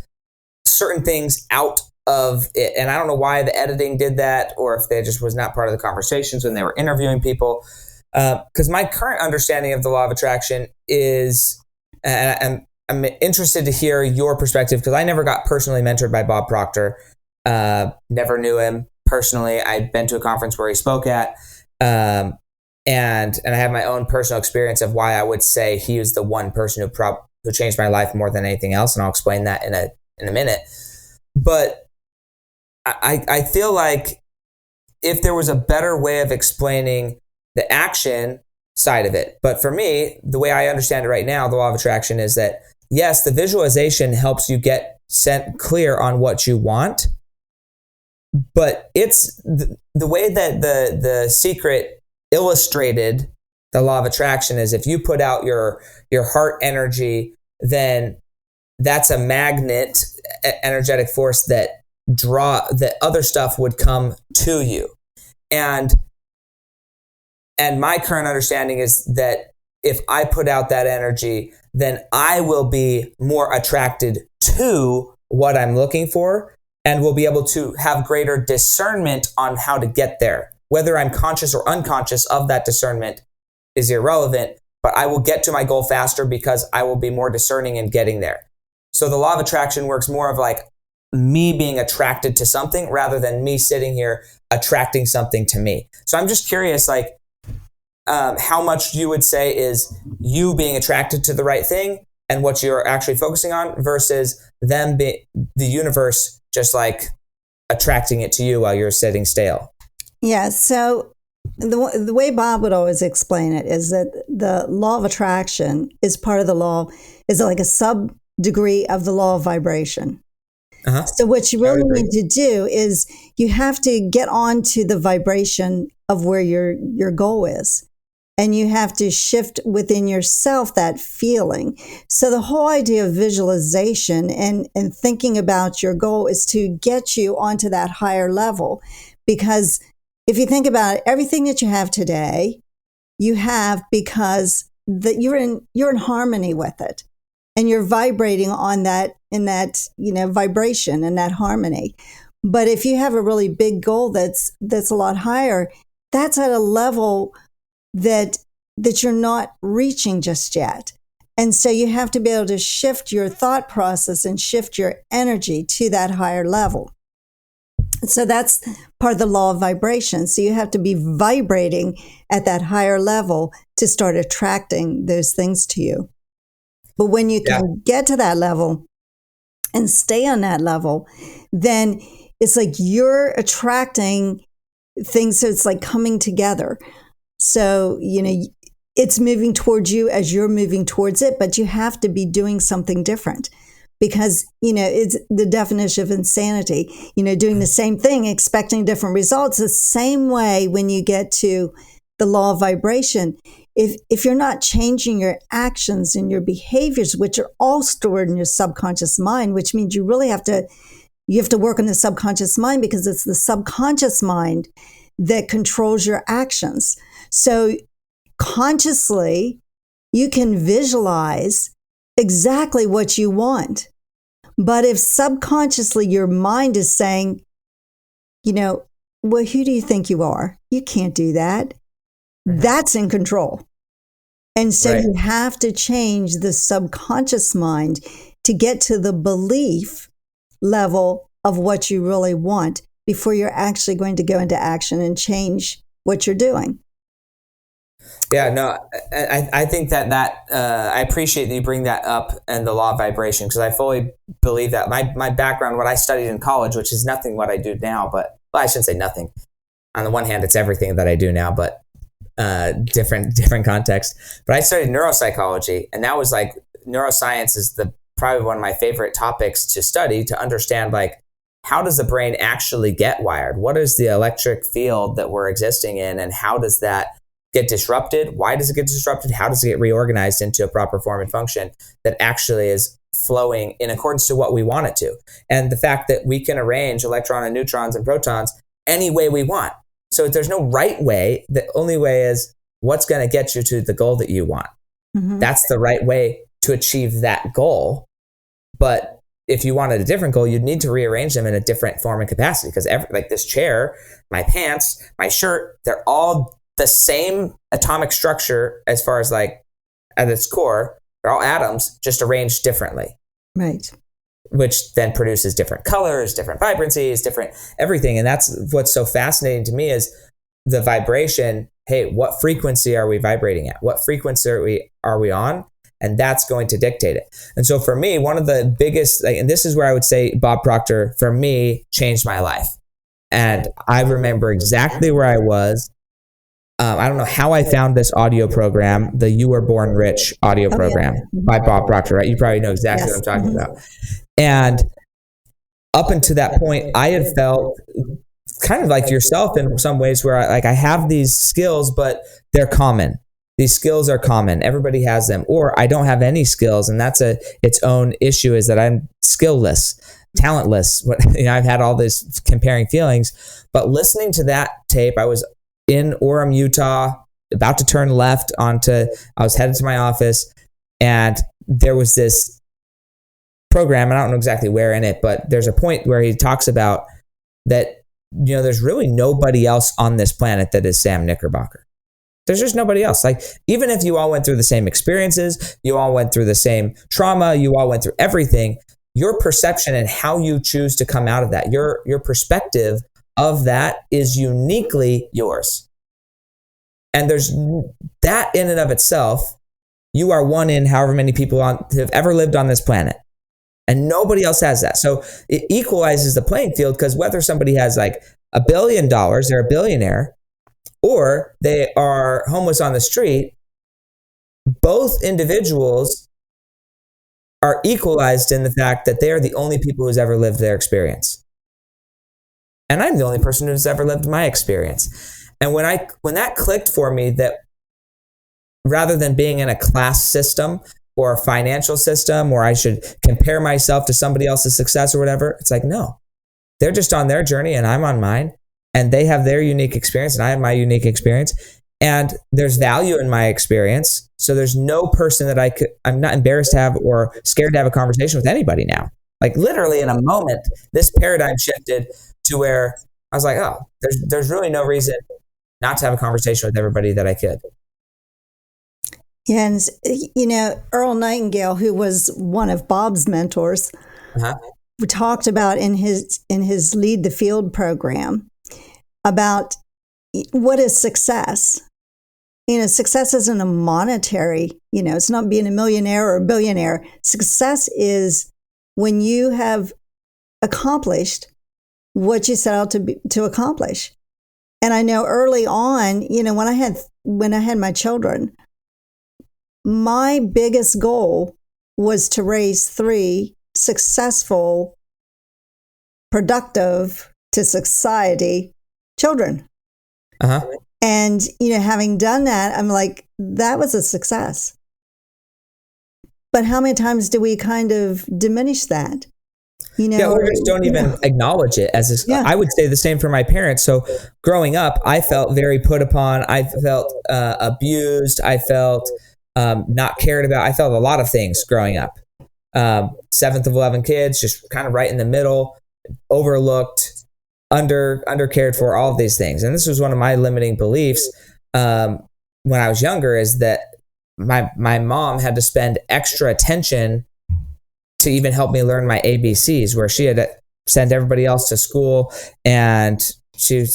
certain things out of it. And I don't know why the editing did that, or if they just was not part of the conversations when they were interviewing people. Because my current understanding of the law of attraction is, and I'm interested to hear your perspective, because I never got personally mentored by Bob Proctor. Never knew him personally. I'd been to a conference where he spoke at, and I have my own personal experience of why I would say he was the one person who changed my life more than anything else, and I'll explain that in a minute. But I feel like if there was a better way of explaining the action side of it, but for me, the way I understand it right now, the law of attraction is that yes, the visualization helps you get sent clear on what you want. But it's the way that the secret illustrated the law of attraction is if you put out your heart energy, then that's a magnet, energetic force that other stuff would come to you. And my current understanding is that if I put out that energy, then I will be more attracted to what I'm looking for, and will be able to have greater discernment on how to get there. Whether I'm conscious or unconscious of that discernment is irrelevant, but I will get to my goal faster because I will be more discerning in getting there. So the law of attraction works more of like me being attracted to something rather than me sitting here attracting something to me. So I'm just curious, like, how much you would say is you being attracted to the right thing and what you're actually focusing on versus the universe just like attracting it to you while you're sitting stale. Yeah. So the way Bob would always explain it is that the law of attraction is part of the law, is like a sub degree of the law of vibration. Uh-huh. So what you really need to do is you have to get onto the vibration of where your goal is. And you have to shift within yourself that feeling. So the whole idea of visualization and thinking about your goal is to get you onto that higher level. Because if you think about it, everything that you have today, you have because that you're in harmony with it. And you're vibrating on that, in that, vibration and that harmony. But if you have a really big goal that's a lot higher, that's at a level that that you're not reaching just yet. And so you have to be able to shift your thought process and shift your energy to that higher level. So that's part of the law of vibration. So you have to be vibrating at that higher level to start attracting those things to you. But when you can get to that level and stay on that level, then it's like you're attracting things. So it's like coming together. So, it's moving towards you as you're moving towards it, but you have to be doing something different because, it's the definition of insanity, doing the same thing, expecting different results. The same way when you get to the law of vibration, if you're not changing your actions and your behaviors, which are all stored in your subconscious mind, which means you really have to work on the subconscious mind because it's the subconscious mind that controls your actions. So consciously, you can visualize exactly what you want. But if subconsciously your mind is saying, well, who do you think you are? You can't do that. That's in control. And so you have to change the subconscious mind to get to the belief level of what you really want before you're actually going to go into action and change what you're doing. Yeah, no, I think that I appreciate that you bring that up and the law of vibration because I fully believe that my background, what I studied in college, which is nothing what I do now, but I shouldn't say nothing. On the one hand, it's everything that I do now, but different context. But I studied neuropsychology, and that was like neuroscience is probably one of my favorite topics to study to understand how does the brain actually get wired? What is the electric field that we're existing in, and how does that get disrupted? Why does it get disrupted? How does it get reorganized into a proper form and function that actually is flowing in accordance to what we want it to? And the fact that we can arrange electrons and neutrons and protons any way we want. So there's no right way. The only way is what's going to get you to the goal that you want. Mm-hmm. That's the right way to achieve that goal. But if you wanted a different goal, you'd need to rearrange them in a different form and capacity because like this chair, my pants, my shirt, they're all the same atomic structure as far as at its core. They're all atoms just arranged differently. Right. Which then produces different colors, different vibrancies, different everything. And that's what's so fascinating to me is the vibration. Hey, what frequency are we vibrating at? What frequency are we on? And that's going to dictate it. And so for me, one of the biggest, and this is where I would say Bob Proctor, for me, changed my life. And I remember exactly where I was. I don't know how I found this audio program, the You Were Born Rich audio program by Bob Proctor, right? You probably know exactly what I'm talking about. And up until that point, I had felt kind of like yourself in some ways where I have these skills, but they're common. These skills are common. Everybody has them. Or I don't have any skills. And that's its own issue is that I'm skillless, talentless. I've had all this comparing feelings. But listening to that tape, I was in Orem, Utah, about to turn left I was headed to my office, and there was this program, and I don't know exactly where in it, but there's a point where he talks about that, there's really nobody else on this planet that is Sam Knickerbocker. There's just nobody else. Even if you all went through the same experiences, you all went through the same trauma, you all went through everything, your perception and how you choose to come out of that, your perspective of that is uniquely yours. And there's that in and of itself, you are one in however many people have ever lived on this planet. And nobody else has that. So it equalizes the playing field because whether somebody has $1 billion, they're a billionaire, or they are homeless on the street, both individuals are equalized in the fact that they are the only people who's ever lived their experience. And I'm the only person who's ever lived my experience. And when that clicked for me, that rather than being in a class system or a financial system where I should compare myself to somebody else's success or whatever, it's no, they're just on their journey and I'm on mine, and they have their unique experience and I have my unique experience, and there's value in my experience. So there's no person that I'm not embarrassed to have or scared to have a conversation with anybody now. Literally in a moment, this paradigm shifted to where I was oh, there's really no reason not to have a conversation with everybody that I could. And, Earl Nightingale, who was one of Bob's mentors, Uh-huh. talked about in his Lead the Field program about what is success. Success isn't a monetary, it's not being a millionaire or a billionaire. Success is when you have accomplished what you set out to accomplish. And I know early on, when I had my children, my biggest goal was to raise 3 successful, productive to society children. Uh-huh. And, having done that, I'm like, that was a success. But how many times do we kind of diminish that? Yeah, or just don't even acknowledge it as I would say the same for my parents. So growing up, I felt very put upon. I felt abused. I felt not cared about. I felt a lot of things growing up. 7th of 11 kids, just kind of right in the middle, overlooked, under cared for, all of these things. And this was one of my limiting beliefs when I was younger, is that my mom had to spend extra attention to even help me learn my ABCs, where she had to send everybody else to school and she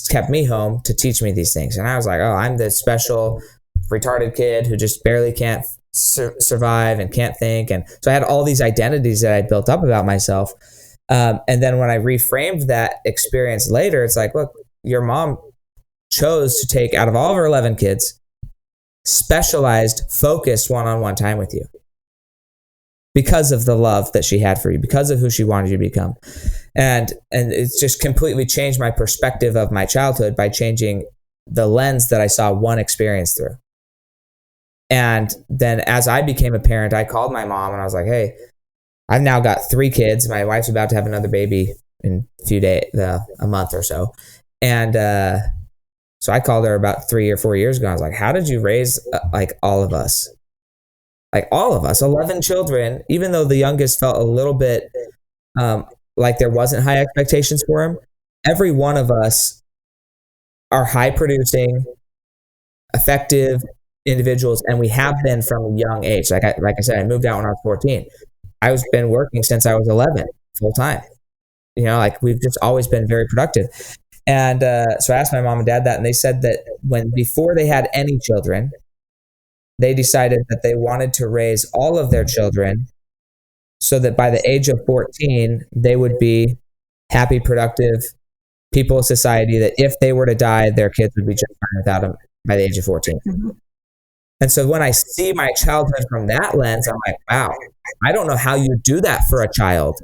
kept me home to teach me these things. And I was like, oh, I'm the special retarded kid who just barely can't survive and can't think. And so I had all these identities that I built up about myself. And then when I reframed that experience later, it's like, look, your mom chose to take, out of all of her 11 kids, specialized, focused one-on-one time with you because of the love that she had for you, because of who she wanted you to become. And it's just completely changed my perspective of my childhood by changing the lens that I saw one experience through. And then as I became a parent, I called my mom and I was like, hey, I've now got 3 kids. My wife's about to have another baby in a few days, a month or so. And so I called her about 3 or 4 years ago. I was like, how did you raise like all of us? Like all of us, 11 children, even though the youngest felt a little bit like there wasn't high expectations for him, every one of us are high producing, effective individuals, and we have been from a young age. Like I said, I moved out when I was 14. I was been working since I was 11, full time. Like we've just always been very productive. And so I asked my mom and dad that, and they said that before they had any children, they decided that they wanted to raise all of their children so that by the age of 14, they would be happy, productive people of society, that if they were to die, their kids would be just fine without them by the age of 14. Mm-hmm. And so when I see my childhood from that lens, I'm like, wow, I don't know how you do that for a child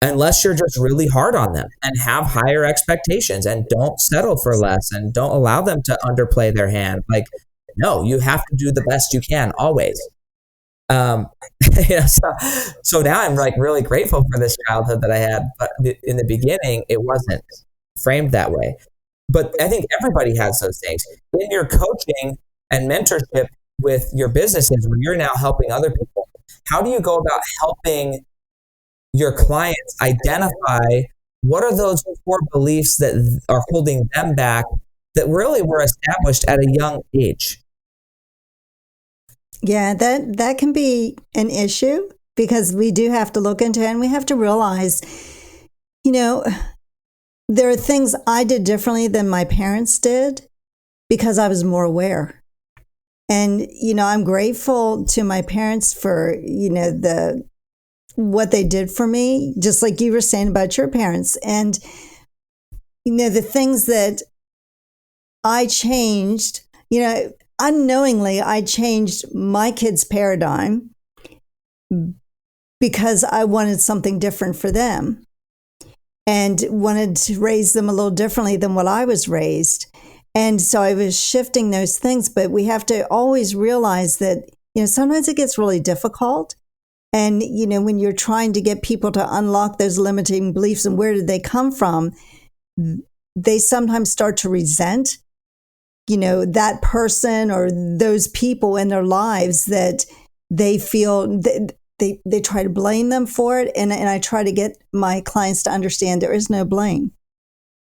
unless you're just really hard on them and have higher expectations and don't settle for less and don't allow them to underplay their hand. Like, no, you have to do the best you can always. So now I'm like really grateful for this childhood that I had, but in the beginning, it wasn't framed that way. But I think everybody has those things. In your coaching and mentorship with your businesses, where you're now helping other people, how do you go about helping your clients identify what are those core beliefs that are holding them back that really were established at a young age? Yeah, that can be an issue, because we do have to look into it, and we have to realize, there are things I did differently than my parents did because I was more aware. And, I'm grateful to my parents for, what they did for me, just like you were saying about your parents. And, the things that I changed, unknowingly, I changed my kids' paradigm because I wanted something different for them and wanted to raise them a little differently than what I was raised. And so I was shifting those things, but we have to always realize that, sometimes it gets really difficult. And, when you're trying to get people to unlock those limiting beliefs and where did they come from, they sometimes start to resent that person or those people in their lives that they feel they try to blame them for it. And I try to get my clients to understand there is no blame.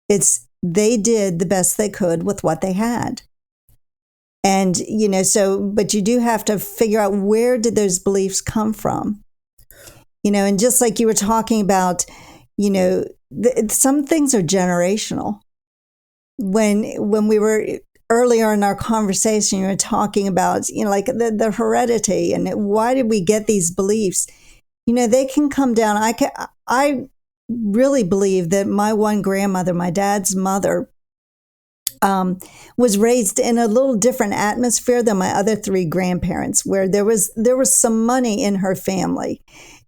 It's they did the best they could with what they had. And, but you do have to figure out, where did those beliefs come from? And just like you were talking about, some things are generational. When we were earlier in our conversation, you were talking about, like the heredity and why did we get these beliefs? They can come down. I really believe that my one grandmother, my dad's mother, was raised in a little different atmosphere than my other three grandparents, where there was some money in her family.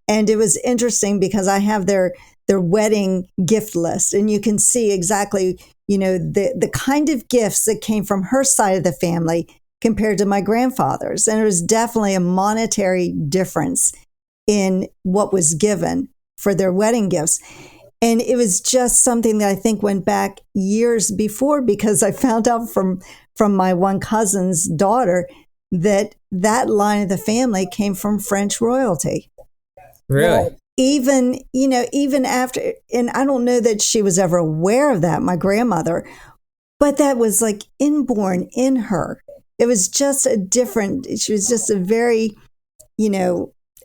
And it was interesting because I have their wedding gift list, and you can see exactly, the kind of gifts that came from her side of the family compared to my grandfather's. And there was definitely a monetary difference in what was given for their wedding gifts. And it was just something that I think went back years before, because I found out from my one cousin's daughter that line of the family came from French royalty. Really? Well, even after, and I don't know that she was ever aware of that, my grandmother, but that was like inborn in her. It was just she was just a very,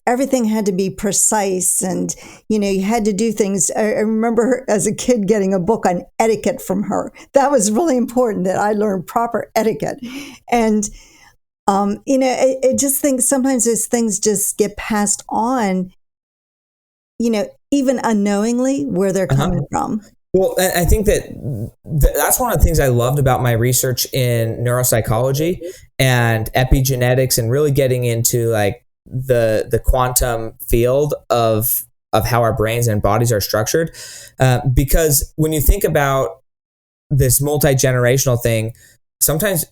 everything had to be precise, and, you had to do things. I remember as a kid getting a book on etiquette from her. That was really important, that I learned proper etiquette. And, I just think sometimes those things just get passed on, even unknowingly, where they're coming from. Well, I think that's one of the things I loved about my research in neuropsychology and epigenetics, and really getting into like the quantum field of how our brains and bodies are structured. Because when you think about this multi-generational thing, sometimes,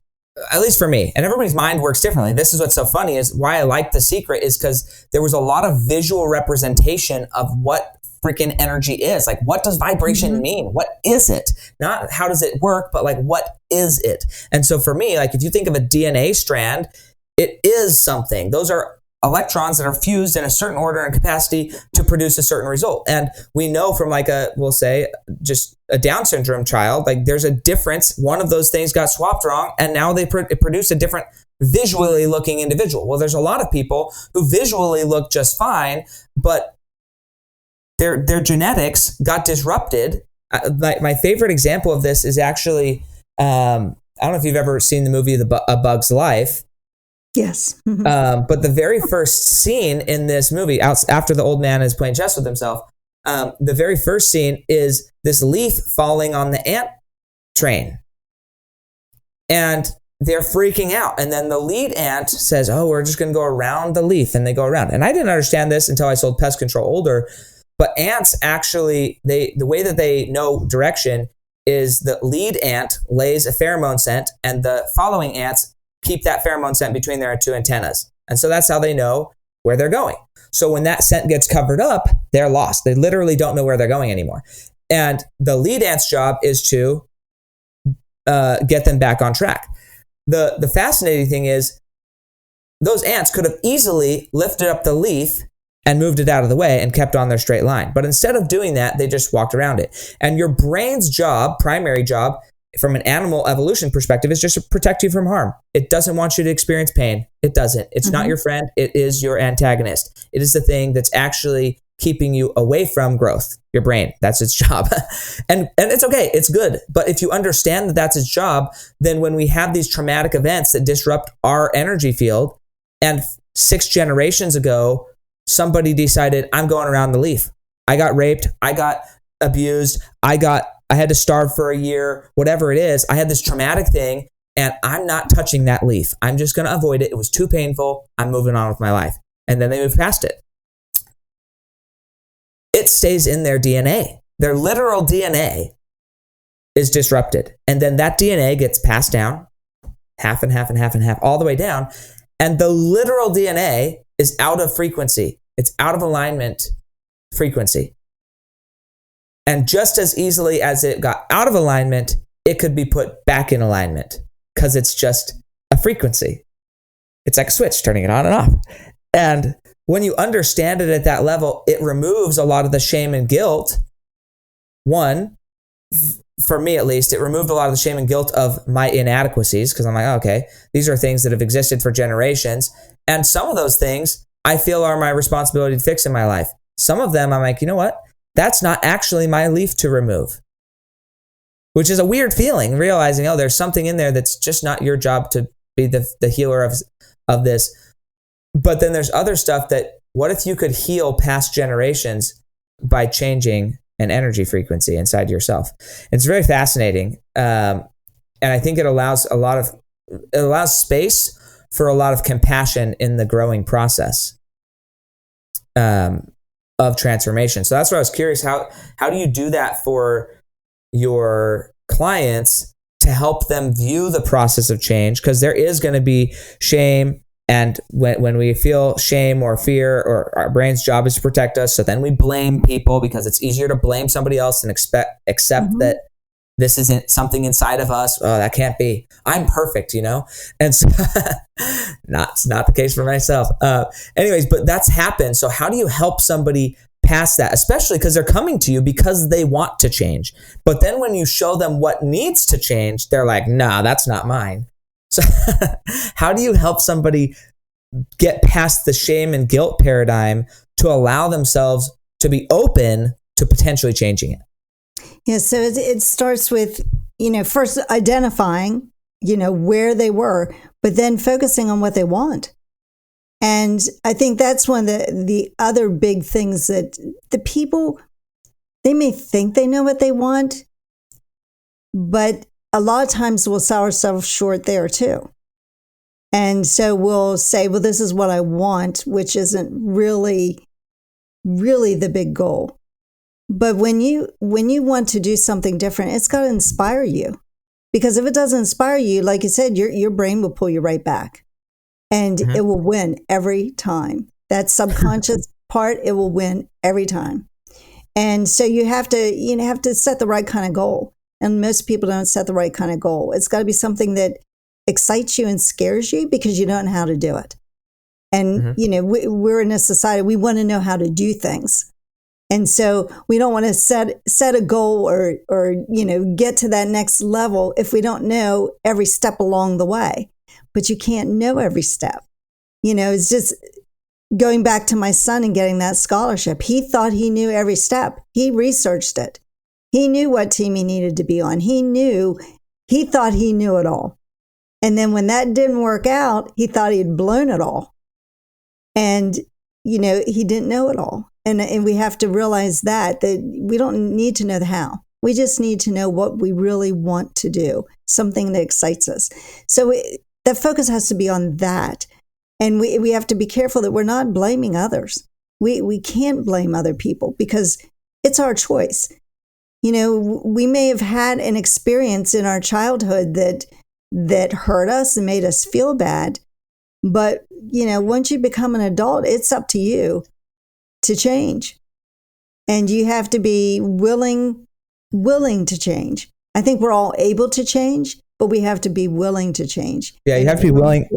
at least for me, and everybody's mind works differently. This is what's so funny, is why I like The Secret, is because there was a lot of visual representation of what freaking energy is. Like, what does vibration mean? What is it? Not how does it work, but like, what is it? And so for me, like, if you think of a DNA strand, it is something. Those are electrons that are fused in a certain order and capacity to produce a certain result. And we know from we'll say just a Down syndrome child, like there's a difference. One of those things got swapped wrong, and now it produced a different visually looking individual. Well, there's a lot of people who visually look just fine, but their genetics got disrupted. My favorite example of this is actually, I don't know if you've ever seen the movie A Bug's Life. Yes. But the very first scene in this movie, after the old man is playing chess with himself, the very first scene is this leaf falling on the ant train. And they're freaking out. And then the lead ant says, oh, we're just going to go around the leaf. And they go around. And I didn't understand this until I sold pest control older. But ants actually, the way that they know direction is the lead ant lays a pheromone scent, and the following ants keep that pheromone scent between their two antennas. And so that's how they know where they're going. So when that scent gets covered up, they're lost. They literally don't know where they're going anymore. And the lead ant's job is to get them back on track. The fascinating thing is those ants could have easily lifted up the leaf and moved it out of the way and kept on their straight line. But instead of doing that, they just walked around it. And your brain's job, primary job, from an animal evolution perspective, is just to protect you from harm. It doesn't want you to experience pain. It doesn't. It's not your friend. It is your antagonist. It is the thing that's actually keeping you away from growth. Your brain, that's its job. and it's okay. It's good. But if you understand that that's its job, then when we have these traumatic events that disrupt our energy field, and 6 generations ago, somebody decided, I'm going around the leaf. I got raped. I got abused. I had to starve for a year, whatever it is. I had this traumatic thing, and I'm not touching that leaf. I'm just going to avoid it. It was too painful. I'm moving on with my life. And then they move past it. It stays in their DNA. Their literal DNA is disrupted. And then that DNA gets passed down, half and half and half and half, all the way down. And the literal DNA is out of frequency. It's out of alignment frequency. And just as easily as it got out of alignment, it could be put back in alignment, because it's just a frequency. It's like a switch, turning it on and off. And when you understand it at that level, it removes a lot of the shame and guilt. One, for me at least, it removed a lot of the shame and guilt of my inadequacies, because I'm like, oh, okay, these are things that have existed for generations. And some of those things I feel are my responsibility to fix in my life. Some of them I'm like, you know what? That's not actually my leaf to remove. Which is a weird feeling, realizing, oh, there's something in there that's just not your job to be the healer of this. But then there's other stuff that, what if you could heal past generations by changing an energy frequency inside yourself? It's very fascinating. And I think it allows space for a lot of compassion in the growing process of transformation. So that's what I was curious. How do you do that for your clients to help them view the process of change? Because there is going to be shame. And when we feel shame or fear, or our brain's job is to protect us, so then we blame people because it's easier to blame somebody else and accept that this isn't something inside of us. Oh, that can't be. I'm perfect, And so, it's not the case for myself. Anyways, but that's happened. So how do you help somebody past that, especially because they're coming to you because they want to change? But then when you show them what needs to change, they're like, nah, that's not mine. So how do you help somebody get past the shame and guilt paradigm to allow themselves to be open to potentially changing it? Yeah, so it starts with, first identifying, where they were, but then focusing on what they want. And I think that's one of the other big things that the people, they may think they know what they want, but a lot of times we'll sell ourselves short there too. And so we'll say, well, this is what I want, which isn't really the big goal. But when you want to do something different, it's got to inspire you. Because if it doesn't inspire you, like you said, your brain will pull you right back. And it will win every time. That subconscious part, it will win every time. And so you have to set the right kind of goal. And most people don't set the right kind of goal. It's got to be something that excites you and scares you because you don't know how to do it. And, we're in a society, we want to know how to do things. And so we don't want to set a goal or get to that next level if we don't know every step along the way. But you can't know every step. It's just going back to my son and getting that scholarship. He thought he knew every step. He researched it. He knew what team he needed to be on. He thought he knew it all. And then when that didn't work out, he thought he'd blown it all. And, he didn't know it all. And we have to realize that we don't need to know the how. We just need to know what we really want to do, something that excites us. So the focus has to be on that. And we have to be careful that we're not blaming others. We can't blame other people because it's our choice. We may have had an experience in our childhood that hurt us and made us feel bad. But, once you become an adult, it's up to you to change. And you have to be willing to change. I think we're all able to change, but we have to be willing to change. Yeah, you have to be willing,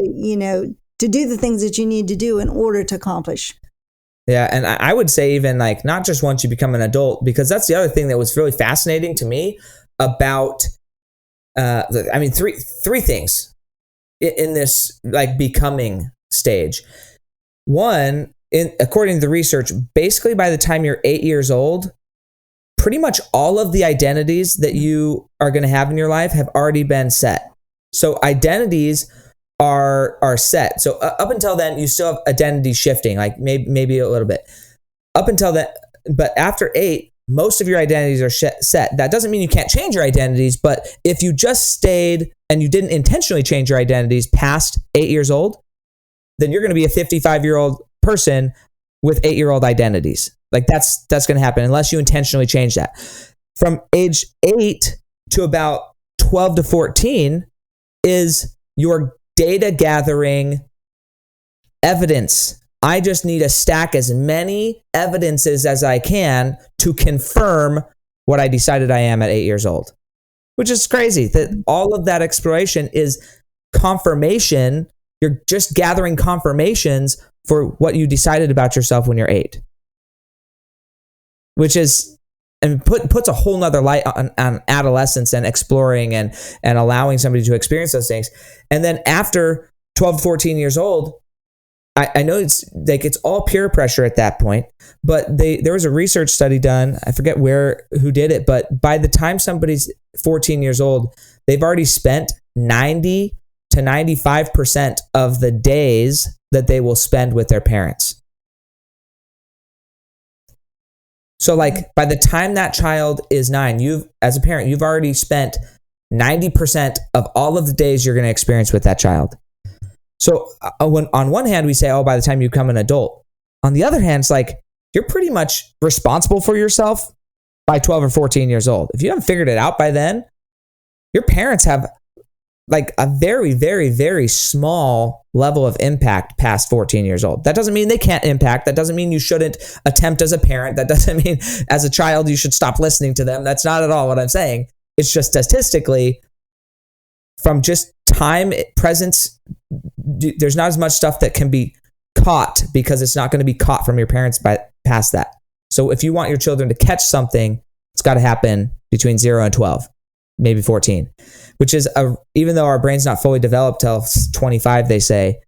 to do the things that you need to do in order to accomplish. Yeah, and I would say even not just once you become an adult, because that's the other thing that was really fascinating to me about, three things in this becoming stage. One, according to the research, basically by the time you're 8 years old, pretty much all of the identities that you are going to have in your life have already been set. So identities are set. So up until then, you still have identity shifting, maybe a little bit. Up until that, but after 8, most of your identities are set. That doesn't mean you can't change your identities, but if you just stayed and you didn't intentionally change your identities past 8 years old, then you're going to be a 55-year-old person with 8-year-old identities. That's going to happen unless you intentionally change that. From age 8 to about 12 to 14 is your data gathering evidence. I just need to stack as many evidences as I can to confirm what I decided I am at 8 years old, which is crazy that all of that exploration is confirmation. You're just gathering confirmations for what you decided about yourself when you're 8, which is and puts a whole nother light on adolescence and exploring and allowing somebody to experience those things. And then after 12 to 14 years old, I know it's like it's all peer pressure at that point, but there was a research study done, I forget who did it, but by the time somebody's 14 years old, they've already spent 90 to 95% of the days that they will spend with their parents. So like by the time that child is 9, as a parent, you've already spent 90% of all of the days you're going to experience with that child. So when on one hand we say, oh, by the time you become an adult, on the other hand, it's like you're pretty much responsible for yourself by 12 or 14 years old. If you haven't figured it out by then, your parents have like a very, very, very small level of impact past 14 years old. That doesn't mean they can't impact. That doesn't mean you shouldn't attempt as a parent. That doesn't mean as a child you should stop listening to them. That's not at all what I'm saying. It's just statistically, from just time, presence, there's not as much stuff that can be caught because it's not going to be caught from your parents past that. So if you want your children to catch something, it's got to happen between 0 and 12, maybe 14, which is even though our brain's not fully developed till 25, they say,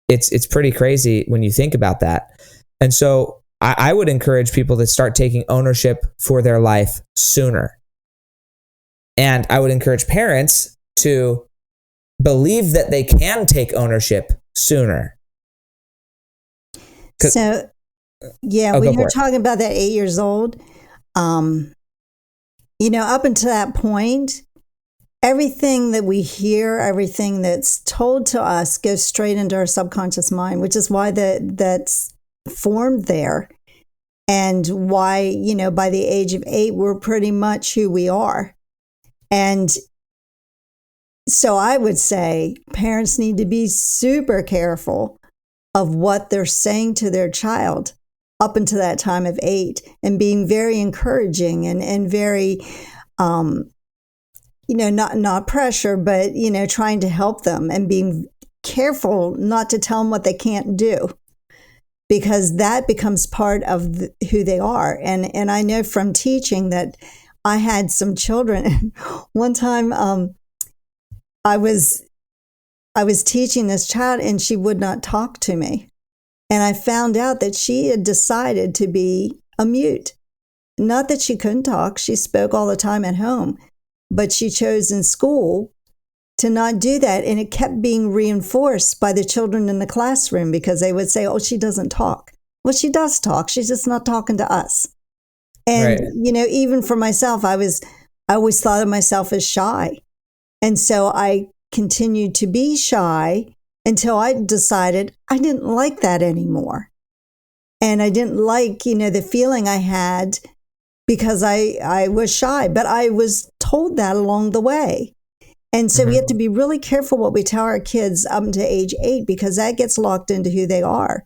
it's pretty crazy when you think about that. And so I would encourage people to start taking ownership for their life sooner. And I would encourage parents to believe that they can take ownership sooner. So, yeah, when you're talking about that 8 years old, up until that point, everything that we hear, everything that's told to us goes straight into our subconscious mind, which is why that's formed there. And why, by the age of 8, we're pretty much who we are. And so I would say parents need to be super careful of what they're saying to their child up until that time of 8, and being very encouraging and very, not pressure, but, trying to help them and being careful not to tell them what they can't do, because that becomes part of who they are. And I know from teaching that I had some children. One time, I was teaching this child and she would not talk to me. And I found out that she had decided to be a mute. Not that she couldn't talk. She spoke all the time at home, but she chose in school to not do that. And it kept being reinforced by the children in the classroom, because they would say, oh, she doesn't talk. Well, she does talk. She's just not talking to us. And, right. Even for myself, I always thought of myself as shy. And so I continued to be shy until I decided I didn't like that anymore. And I didn't like, the feeling I had because I was shy, but I was told that along the way. And so we have to be really careful what we tell our kids up to age 8, because that gets locked into who they are.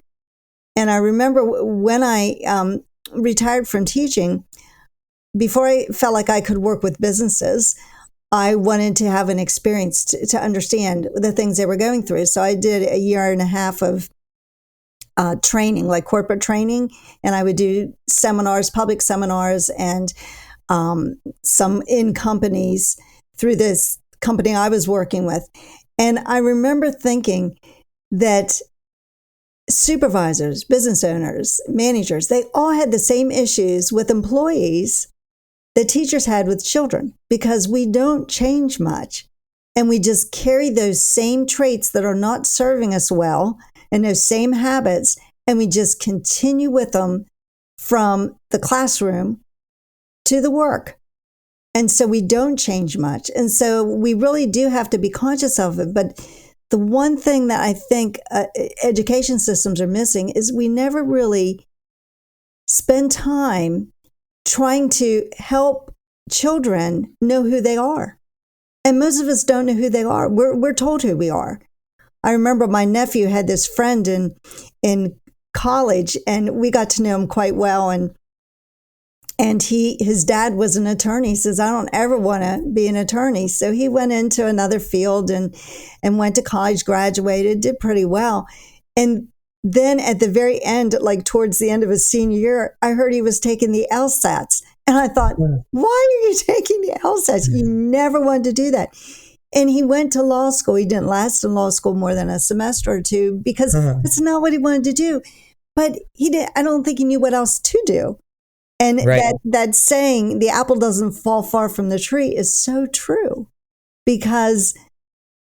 And I remember when I retired from teaching, before I felt like I could work with businesses, I wanted to have an experience to understand the things they were going through. So I did a 1.5 years of training, like corporate training, and I would do seminars, public seminars, and some in companies through this company I was working with. And I remember thinking that supervisors, business owners, managers, they all had the same issues with employees that teachers had with children, because we don't change much. And we just carry those same traits that are not serving us well and those same habits, and we just continue with them from the classroom to the work. And so we don't change much. And so we really do have to be conscious of it. But the one thing that I think education systems are missing is we never really spend time trying to help children know who they are. And most of us don't know who they are. We're told who we are. I remember my nephew had this friend in college, and we got to know him quite well. And his dad was an attorney. He says, I don't ever want to be an attorney. So he went into another field and went to college, graduated, did pretty well. And then at the very end, like towards the end of his senior year, I heard he was taking the LSATs. And I thought, why are you taking the LSATs? You never wanted to do that. And he went to law school. He didn't last in law school more than a semester or two because that's not what he wanted to do. But he did. I don't think he knew what else to do. And that saying, the apple doesn't fall far from the tree, is so true because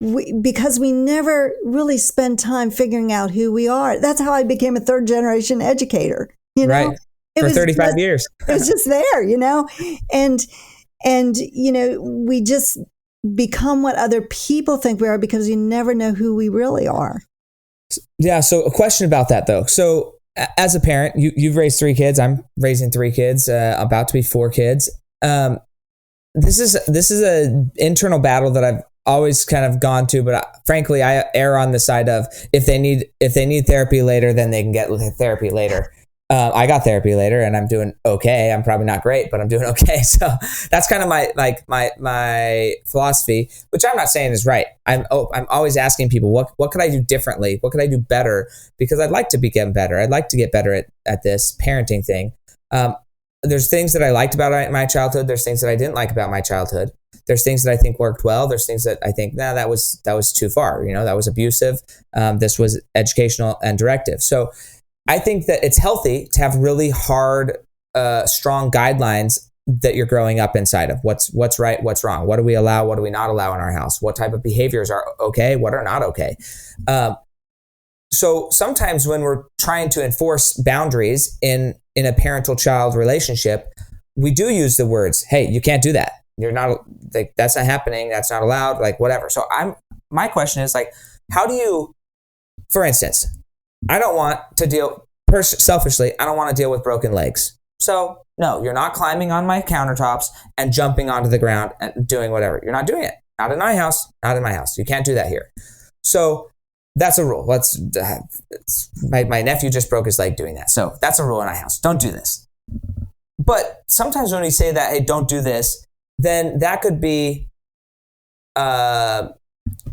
we never really spend time figuring out who we are. That's how I became a third generation educator, you know, for 35 years. It was just there, you know, and, you know, we just become what other people think we are because you never know who we really are. Yeah. So a question about that though. So as a parent, you've raised 3 kids. I'm raising 3 kids, about to be 4 kids. This is an internal battle that I've always kind of gone to, but frankly, I err on the side of if they need therapy later, then they can get therapy later. I got therapy later, and I'm doing okay. I'm probably not great, but I'm doing okay. So that's kind of my philosophy, which I'm not saying is right. I'm always asking people, what could I do differently? What could I do better? Because I'd like to become better. I'd like to get better at this parenting thing. There's things that I liked about my childhood. There's things that I didn't like about my childhood. There's things that I think worked well. There's things that I think, that was too far. You know, that was abusive. This was educational and directive. So I think that it's healthy to have really hard, strong guidelines that you're growing up inside of. What's right, what's wrong? What do we allow? What do we not allow in our house? What type of behaviors are okay? What are not okay? So sometimes when we're trying to enforce boundaries in a parental-child relationship, we do use the words, "Hey, you can't do that. You're not, like, that's not happening. That's not allowed," like whatever. So my question is, like, how do you, for instance, I don't want to selfishly, I don't want to deal with broken legs. So no, you're not climbing on my countertops and jumping onto the ground and doing whatever. You're not doing it. Not in my house. Not in my house. You can't do that here. So that's a rule. My nephew just broke his leg doing that. So that's a rule in our house. Don't do this. But sometimes when we say that, hey, don't do this, then that could be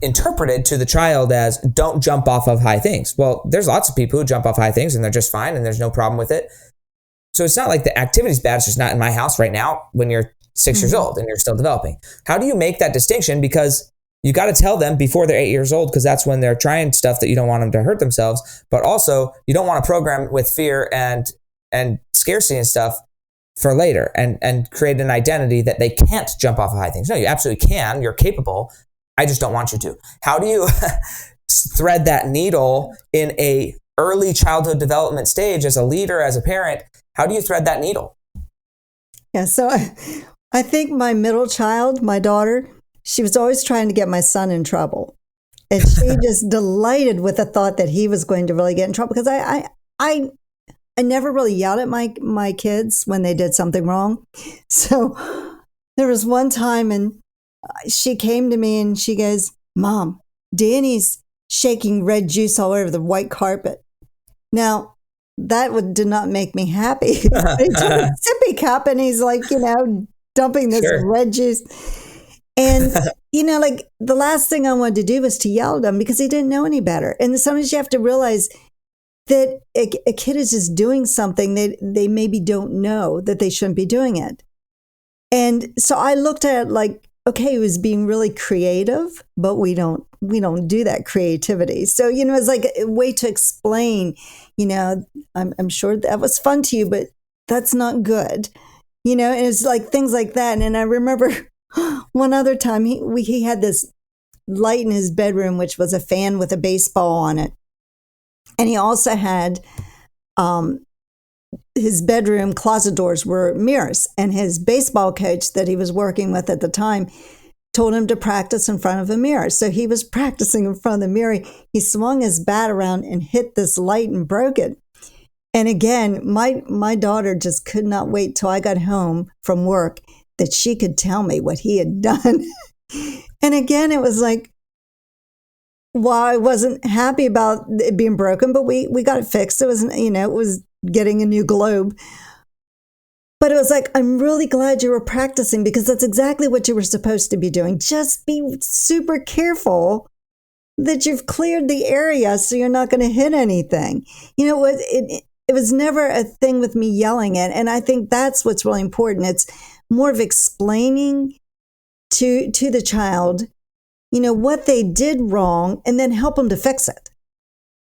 interpreted to the child as don't jump off of high things. Well, there's lots of people who jump off high things and they're just fine and there's no problem with it. So it's not like the activity's bad. It's just not in my house right now when you're 6 years old and you're still developing. How do you make that distinction? Because you got to tell them before they're 8 years old, because that's when they're trying stuff that you don't want them to hurt themselves. But also you don't want to program with fear and scarcity and stuff for later and create an identity that they can't jump off of high things. No, you absolutely can. You're capable. I just don't want you to. How do you thread that needle in a early childhood development stage as a leader, as a parent? How do you thread that needle? Yeah, so I think my middle child, my daughter, she was always trying to get my son in trouble. And she just delighted with the thought that he was going to really get in trouble, because I never really yelled at my kids when they did something wrong. So there was one time, and she came to me and she goes, "Mom, Danny's shaking red juice all over the white carpet." Now, that did not make me happy. He took a sippy cup and he's like, dumping this red juice. And, like, the last thing I wanted to do was to yell at him because he didn't know any better. And sometimes you have to realize that a kid is just doing something that they maybe don't know that they shouldn't be doing it. And so I looked at it like, okay, he was being really creative, but we don't do that creativity. So, it's like a way to explain, I'm sure that was fun to you, but that's not good, and it's like things like that. And I remember one other time he had this light in his bedroom, which was a fan with a baseball on it. And he also had, his bedroom closet doors were mirrors, and his baseball coach that he was working with at the time told him to practice in front of a mirror. So he was practicing in front of the mirror. He swung his bat around and hit this light and broke it. And again, my daughter just could not wait till I got home from work that she could tell me what he had done. And again, it was like, well, I wasn't happy about it being broken, but we got it fixed. It was, it was getting a new globe. But it was like, I'm really glad you were practicing, because that's exactly what you were supposed to be doing. Just be super careful that you've cleared the area so you're not going to hit anything. it was never a thing with me yelling it. And I think that's what's really important. It's more of explaining to the child, what they did wrong, and then help them to fix it.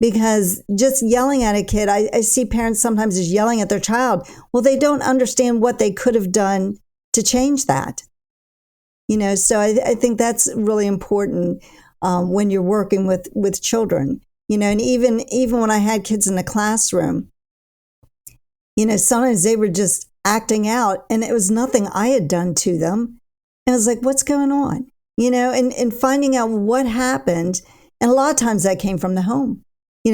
Because just yelling at a kid, I see parents sometimes just yelling at their child. Well, they don't understand what they could have done to change that. So I think that's really important when you're working with children. And even when I had kids in the classroom, sometimes they were just acting out and it was nothing I had done to them. And I was like, what's going on? And finding out what happened. And a lot of times that came from the home.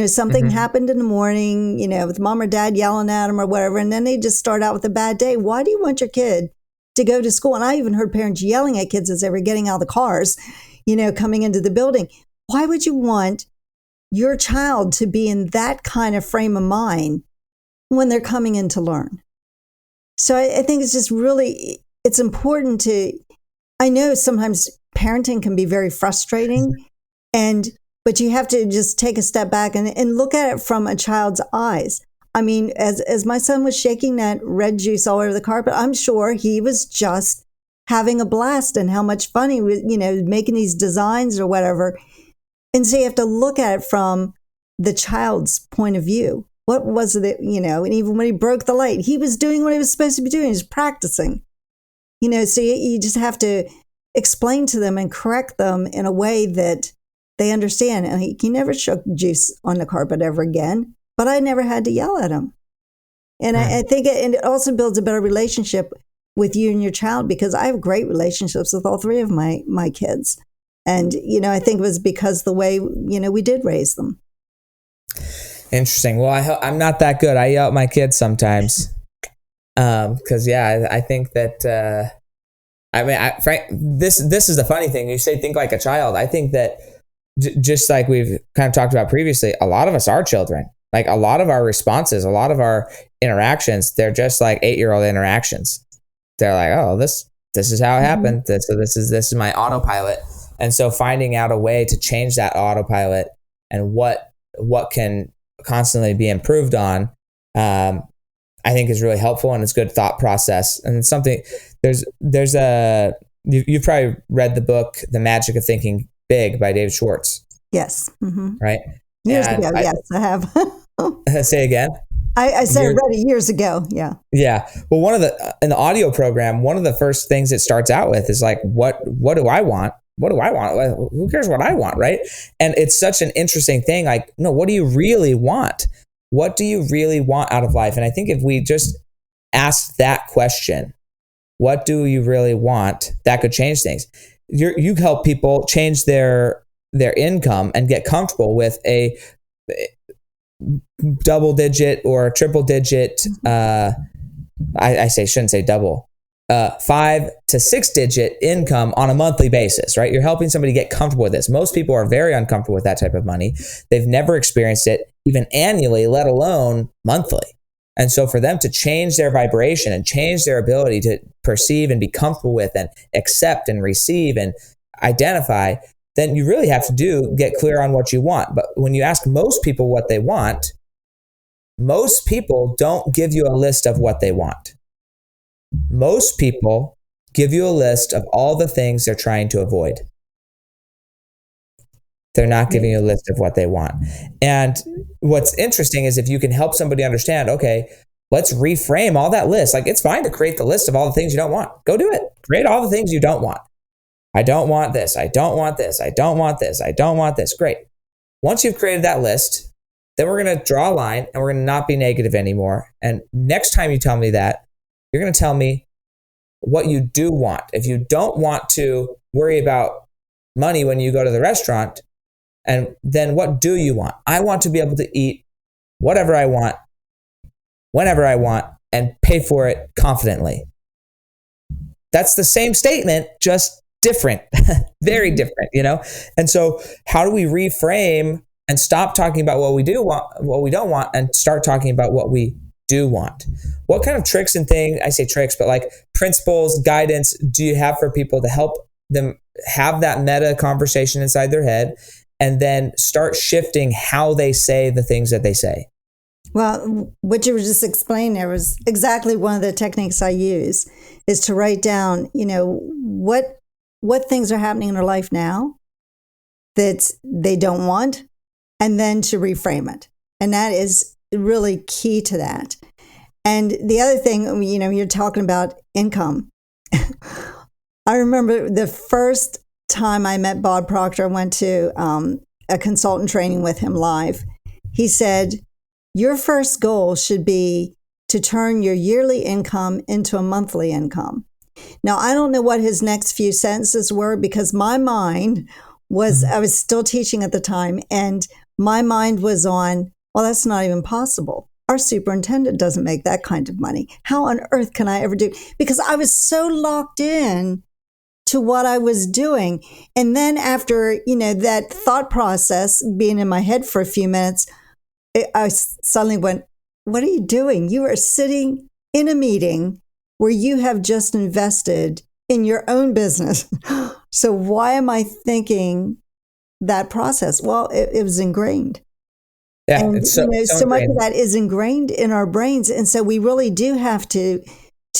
Something happened in the morning, with mom or dad yelling at them or whatever. And then they just start out with a bad day. Why do you want your kid to go to school? And I even heard parents yelling at kids as they were getting out of the cars, coming into the building. Why would you want your child to be in that kind of frame of mind when they're coming in to learn? So I think it's just really, it's important I know sometimes parenting can be very frustrating, but you have to just take a step back and look at it from a child's eyes. I mean, as my son was shaking that red juice all over the carpet, I'm sure he was just having a blast and how much fun he was, making these designs or whatever. And so you have to look at it from the child's point of view. What was it, and even when he broke the light, he was doing what he was supposed to be doing. He was practicing, so you just have to explain to them and correct them in a way that they understand. And he never shook juice on the carpet ever again, but I never had to yell at him. And I think it also builds a better relationship with you and your child, because I have great relationships with all three of my kids. And, I think it was because the way, we did raise them. Interesting. Well, I'm not that good. I yell at my kids sometimes. Cause I think that, this is the funny thing. You say, think like a child. I think that just like we've kind of talked about previously, a lot of us are children. Like a lot of our responses, a lot of our interactions, they're just like 8-year-old interactions. They're like, oh, this is how it happened. So this is my autopilot. And so finding out a way to change that autopilot and what can constantly be improved on, I think is really helpful, and it's good thought process. And it's something you've probably read the book, The Magic of Thinking Big by David Schwartz. Yes. Mm-hmm. Right. Years ago. Yes, I have. Say again. I said I read it years ago. Yeah. Yeah. Well, in the audio program, one of the first things it starts out with is like, what do I want? What do I want? Who cares what I want? Right. And it's such an interesting thing. Like, no, what do you really want? What do you really want out of life? And I think if we just ask that question, what do you really want? That could change things. You help people change their income and get comfortable with a double digit or triple digit. I shouldn't say double. 5 to 6 digit income on a monthly basis, right? You're helping somebody get comfortable with this. Most people are very uncomfortable with that type of money. They've never experienced it even annually, let alone monthly. And so for them to change their vibration and change their ability to perceive and be comfortable with and accept and receive and identify, then you really have to get clear on what you want. But when you ask most people what they want, most people don't give you a list of what they want. Most people give you a list of all the things they're trying to avoid. They're not giving you a list of what they want. And what's interesting is if you can help somebody understand, okay, let's reframe all that list. Like, it's fine to create the list of all the things you don't want. Go do it. Create all the things you don't want. I don't want this. I don't want this. I don't want this. I don't want this. Great. Once you've created that list, then we're going to draw a line and we're going to not be negative anymore. And next time you tell me that, you're going to tell me what you do want. If you don't want to worry about money when you go to the restaurant, and then what do you want? I want to be able to eat whatever I want, whenever I want, and pay for it confidently. That's the same statement, just different, very different, And so how do we reframe and stop talking about what we do want, what we don't want, and start talking about what we do want? What kind of tricks and things, I say tricks, but like principles, guidance, do you have for people to help them have that meta conversation inside their head and then start shifting how they say the things that they say? Well, what you were just explaining there was exactly one of the techniques I use is to write down, what things are happening in their life now that they don't want, and then to reframe it. And that is really key to that. And the other thing, you're talking about income. I remember the first time I met Bob Proctor, I went to a consultant training with him live. He said, your first goal should be to turn your yearly income into a monthly income. Now, I don't know what his next few sentences were because my mind was, I was still teaching at the time, and my mind was on, well, that's not even possible. Our superintendent doesn't make that kind of money. How on earth can I ever do? Because I was so locked in to what I was doing. And then after, that thought process being in my head for a few minutes, I suddenly went, what are you doing? You are sitting in a meeting where you have just invested in your own business. So why am I thinking that process? Well, it was ingrained. Yeah, And it's so much of that is ingrained in our brains. And so we really do have to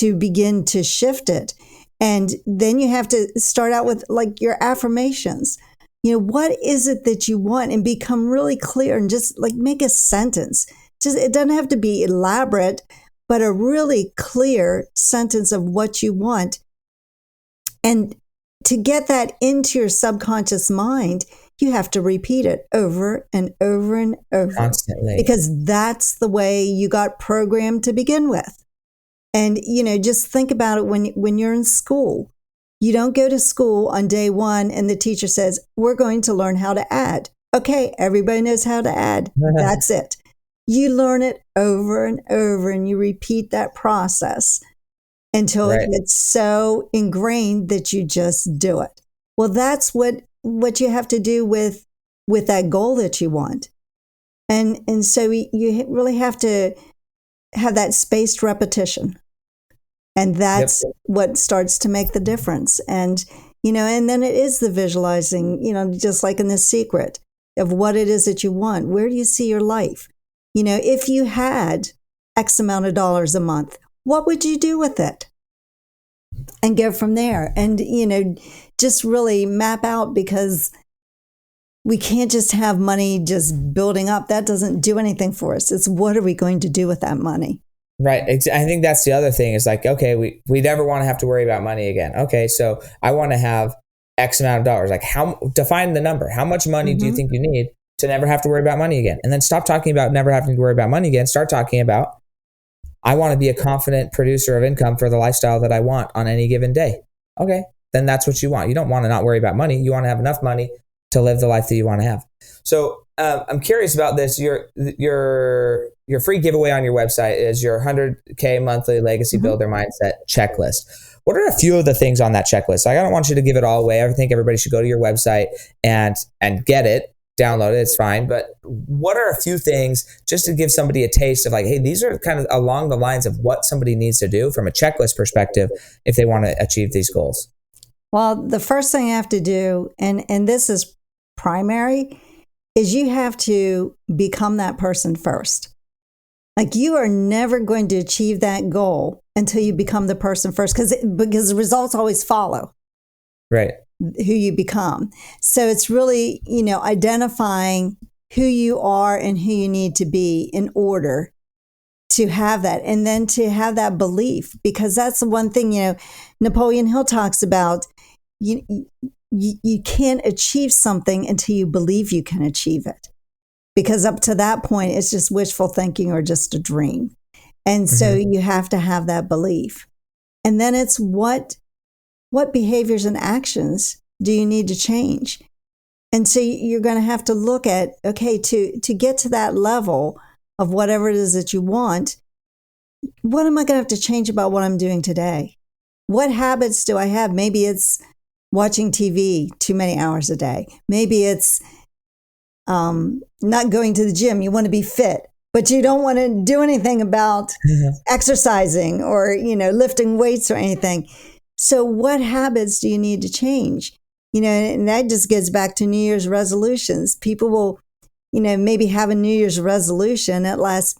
begin to shift it. And then you have to start out with like your affirmations. What is it that you want, and become really clear and just like make a sentence. It doesn't have to be elaborate, but a really clear sentence of what you want. And to get that into your subconscious mind, you have to repeat it over and over and over. Constantly. Because that's the way you got programmed to begin with. And, just think about it when you're in school. You don't go to school on day one and the teacher says, we're going to learn how to add. Okay, everybody knows how to add. That's it. You learn it over and over, and you repeat that process until it gets so ingrained that you just do it. Well, that's what you have to do with that goal that you want. And so you really have to have that spaced repetition. And that's what starts to make the difference. And, and then it is the visualizing, just like in The Secret, of what it is that you want. Where do you see your life? If you had X amount of dollars a month, what would you do with it? And go from there. And, just really map out, because we can't just have money just building up. That doesn't do anything for us. It's what are we going to do with that money? Right. I think that's the other thing is like, okay, we never want to have to worry about money again. Okay, so I want to have X amount of dollars. Like, define the number. How much money do you think you need to never have to worry about money again? And then stop talking about never having to worry about money again. Start talking about, I want to be a confident producer of income for the lifestyle that I want on any given day. Okay, then that's what you want. You don't want to not worry about money. You want to have enough money to live the life that you want to have. So I'm curious about this. Your free giveaway on your website is your 100K monthly legacy builder mindset checklist. What are a few of the things on that checklist? Like, I don't want you to give it all away. I think everybody should go to your website and get it, download it. It's fine. But what are a few things just to give somebody a taste of like, hey, these are kind of along the lines of what somebody needs to do from a checklist perspective if they want to achieve these goals? Well, the first thing you have to do, and this is primary, is you have to become that person first. Like, you are never going to achieve that goal until you become the person first, because the results always follow. Right. Who you become. So it's really, identifying who you are and who you need to be in order to have that. And then to have that belief, because that's the one thing, Napoleon Hill talks about, you can't achieve something until you believe you can achieve it. Because up to that point, it's just wishful thinking or just a dream. And so you have to have that belief. And then it's what behaviors and actions do you need to change? And so you're going to have to look at, okay, to get to that level of whatever it is that you want, what am I going to have to change about what I'm doing today? What habits do I have? Maybe it's watching TV too many hours a day. Maybe it's not going to the gym. You want to be fit, but you don't want to do anything about exercising or, lifting weights or anything. So what habits do you need to change? And that just gets back to New Year's resolutions. People will, maybe have a New Year's resolution that lasts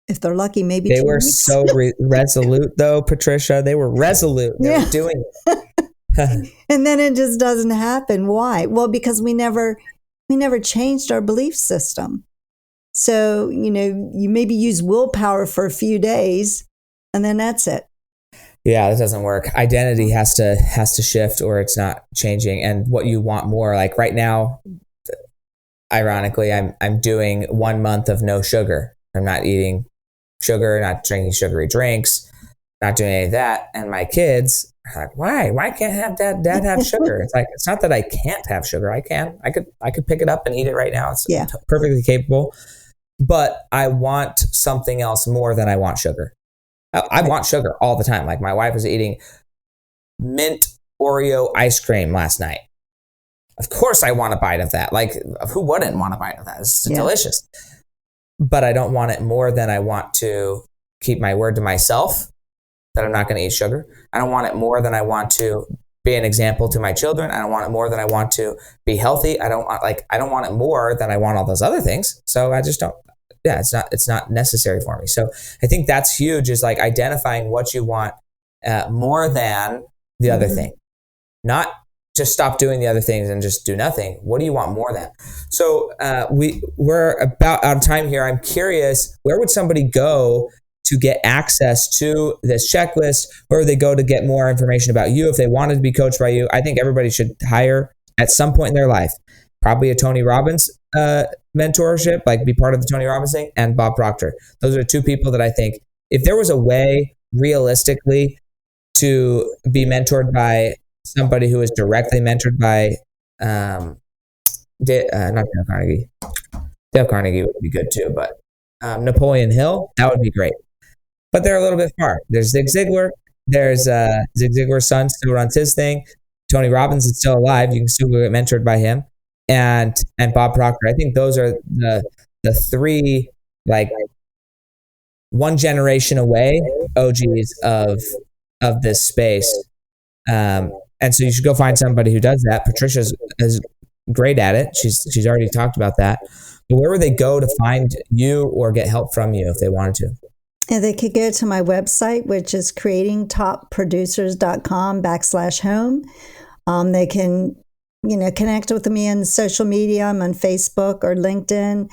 if they're lucky, maybe They 2 were weeks. so resolute, though, Patricia. They were resolute. They were doing it. And then it just doesn't happen. Why? Well, because we never changed our belief system. So, you maybe use willpower for a few days and then that's it. Yeah, that doesn't work. Identity has to shift, or it's not changing. And what you want more, like right now, ironically, I'm doing 1 month of no sugar. I'm not eating sugar, not drinking sugary drinks, not doing any of that. And my kids are like, why? Why can't dad have sugar? It's like, it's not that I can't have sugar. I can. I could pick it up and eat it right now. It's perfectly capable. But I want something else more than I want sugar. I want sugar all the time. Like my wife was eating mint Oreo ice cream last night. Of course I want a bite of that. Like who wouldn't want a bite of that? It's delicious. But I don't want it more than I want to keep my word to myself that I'm not going to eat sugar. I don't want it more than I want to be an example to my children. I don't want it more than I want to be healthy. I don't want it more than I want all those other things. So I just don't. Yeah, it's not necessary for me. So I think that's huge, is like identifying what you want more than the other thing. Not just stop doing the other things and just do nothing. What do you want more than? So we're about out of time here. I'm curious, where would somebody go to get access to this checklist? Where would they go to get more information about you if they wanted to be coached by you? I think everybody should hire at some point in their life, probably a Tony Robbins mentorship, like be part of the Tony Robbins thing, and Bob Proctor. Those are two people that I think, if there was a way realistically to be mentored by somebody who is directly mentored by not Dale Carnegie. Dale Carnegie would be good too, but Napoleon Hill, that would be great. But they're a little bit far. There's Zig Ziglar. There's Zig Ziglar's son still runs his thing. Tony Robbins is still alive. You can still get mentored by him. And Bob Proctor. I think those are the three, like, one generation away OGs of this space. And so you should go find somebody who does that. Patricia is great at it. She's already talked about that. But where would they go to find you or get help from you if they wanted to? And they could go to my website, which is creatingtopproducers.com/home. They can connect with me on social media. I'm on Facebook or LinkedIn,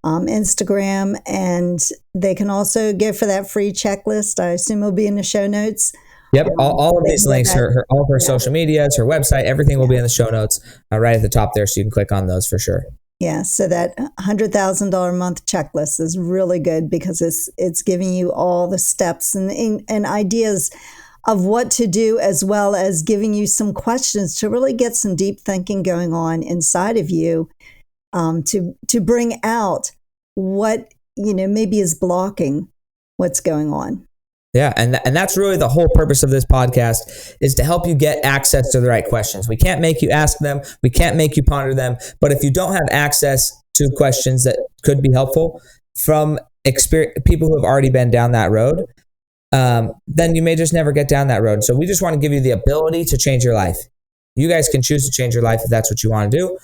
Instagram, and they can also go for that free checklist. I assume it'll be in the show notes. Yep, all of these links, all of her social medias, her website, everything will be in the show notes right at the top there, so you can click on those for sure. Yeah, so that $100,000 a month checklist is really good because it's giving you all the steps and ideas of what to do, as well as giving you some questions to really get some deep thinking going on inside of you, to bring out what maybe is blocking what's going on. Yeah, and that's really the whole purpose of this podcast, is to help you get access to the right questions. We can't make you ask them. We can't make you ponder them. But if you don't have access to questions that could be helpful from people who have already been down that road, then you may just never get down that road. So we just want to give you the ability to change your life. You guys can choose to change your life if that's what you want to do.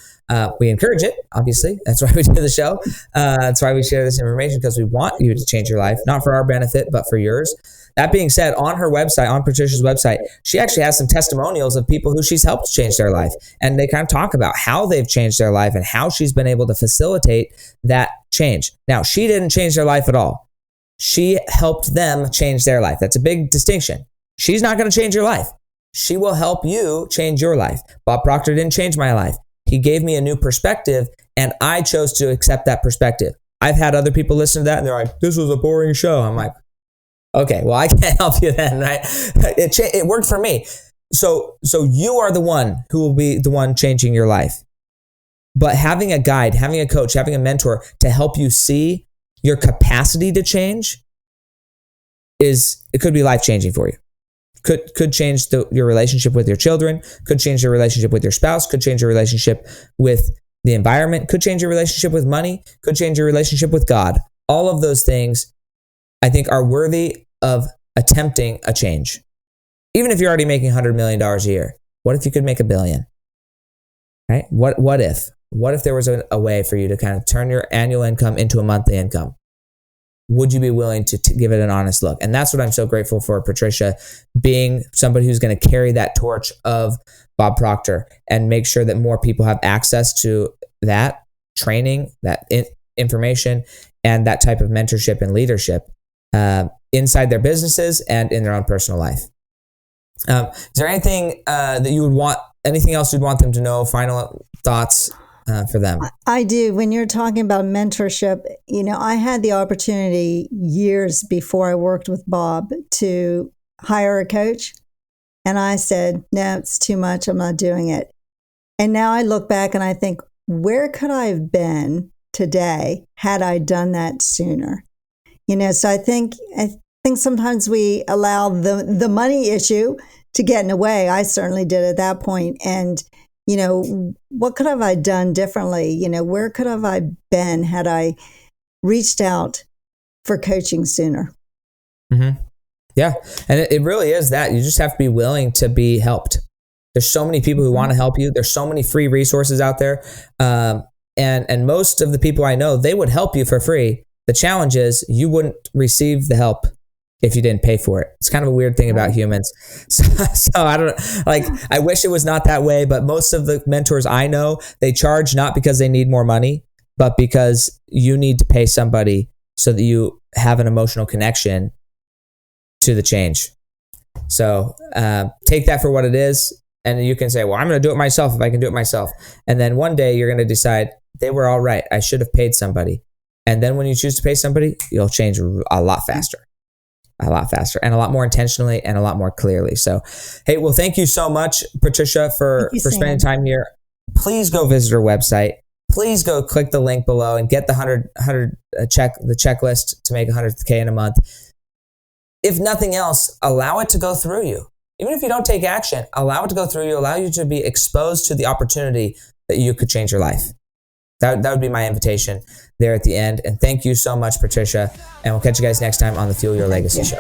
We encourage it, obviously. That's why we do the show. That's why we share this information, because we want you to change your life, not for our benefit, but for yours. That being said, on her website, on Patricia's website, she actually has some testimonials of people who she's helped change their life. And they kind of talk about how they've changed their life and how she's been able to facilitate that change. Now, she didn't change their life at all. She helped them change their life. That's a big distinction. She's not going to change your life. She will help you change your life. Bob Proctor didn't change my life. He gave me a new perspective, and I chose to accept that perspective. I've had other people listen to that, and they're like, this was a boring show. I'm like, okay, well, I can't help you then, right? It worked for me. So you are the one who will be the one changing your life. But having a guide, having a coach, having a mentor to help you see your capacity to change it could be life-changing for you. Could change your relationship with your children, could change your relationship with your spouse, could change your relationship with the environment, could change your relationship with money, could change your relationship with God. All of those things, I think, are worthy of attempting a change. Even if you're already making $100 million a year, what if you could make $1 billion? Right? What if there was a way for you to kind of turn your annual income into a monthly income? would you be willing to give it an honest look? And that's what I'm so grateful for Patricia, being somebody who's going to carry that torch of Bob Proctor and make sure that more people have access to that training, that information, and that type of mentorship and leadership inside their businesses and in their own personal life. Is there anything that you would want, anything else you'd want them to know? Final thoughts for them? I do. When you're talking about mentorship, I had the opportunity years before I worked with Bob to hire a coach. And I said, no, it's too much. I'm not doing it. And now I look back and I think, where could I have been today had I done that sooner? So I think sometimes we allow the money issue to get in the way. I certainly did at that point. And, what could have I done differently? Where could have I been had I reached out for coaching sooner? Mm-hmm. Yeah. And it really is that. You just have to be willing to be helped. There's so many people who want to help you. There's so many free resources out there. And most of the people I know, they would help you for free. The challenge is you wouldn't receive the help if you didn't pay for it. It's kind of a weird thing about humans. So I don't I wish it was not that way, but most of the mentors I know, they charge not because they need more money, but because you need to pay somebody so that you have an emotional connection to the change. So take that for what it is. And you can say, well, I'm going to do it myself if I can do it myself. And then one day you're going to decide they were all right. I should have paid somebody. And then when you choose to pay somebody, you'll change a lot faster and a lot more intentionally and a lot more clearly. So, hey, well, thank you so much, Patricia, for spending time here. Please go visit her website. Please go click the link below and get the 100 checklist to make 100K in a month. If nothing else, allow it to go through you. Even if you don't take action, allow it to go through you, allow you to be exposed to the opportunity that you could change your life. That would be my invitation there at the end. And thank you so much, Patricia. And we'll catch you guys next time on the Fuel Your Legacy Show.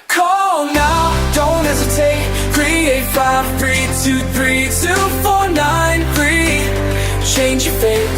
Call now, don't hesitate. 385-323-2493. Change your fate.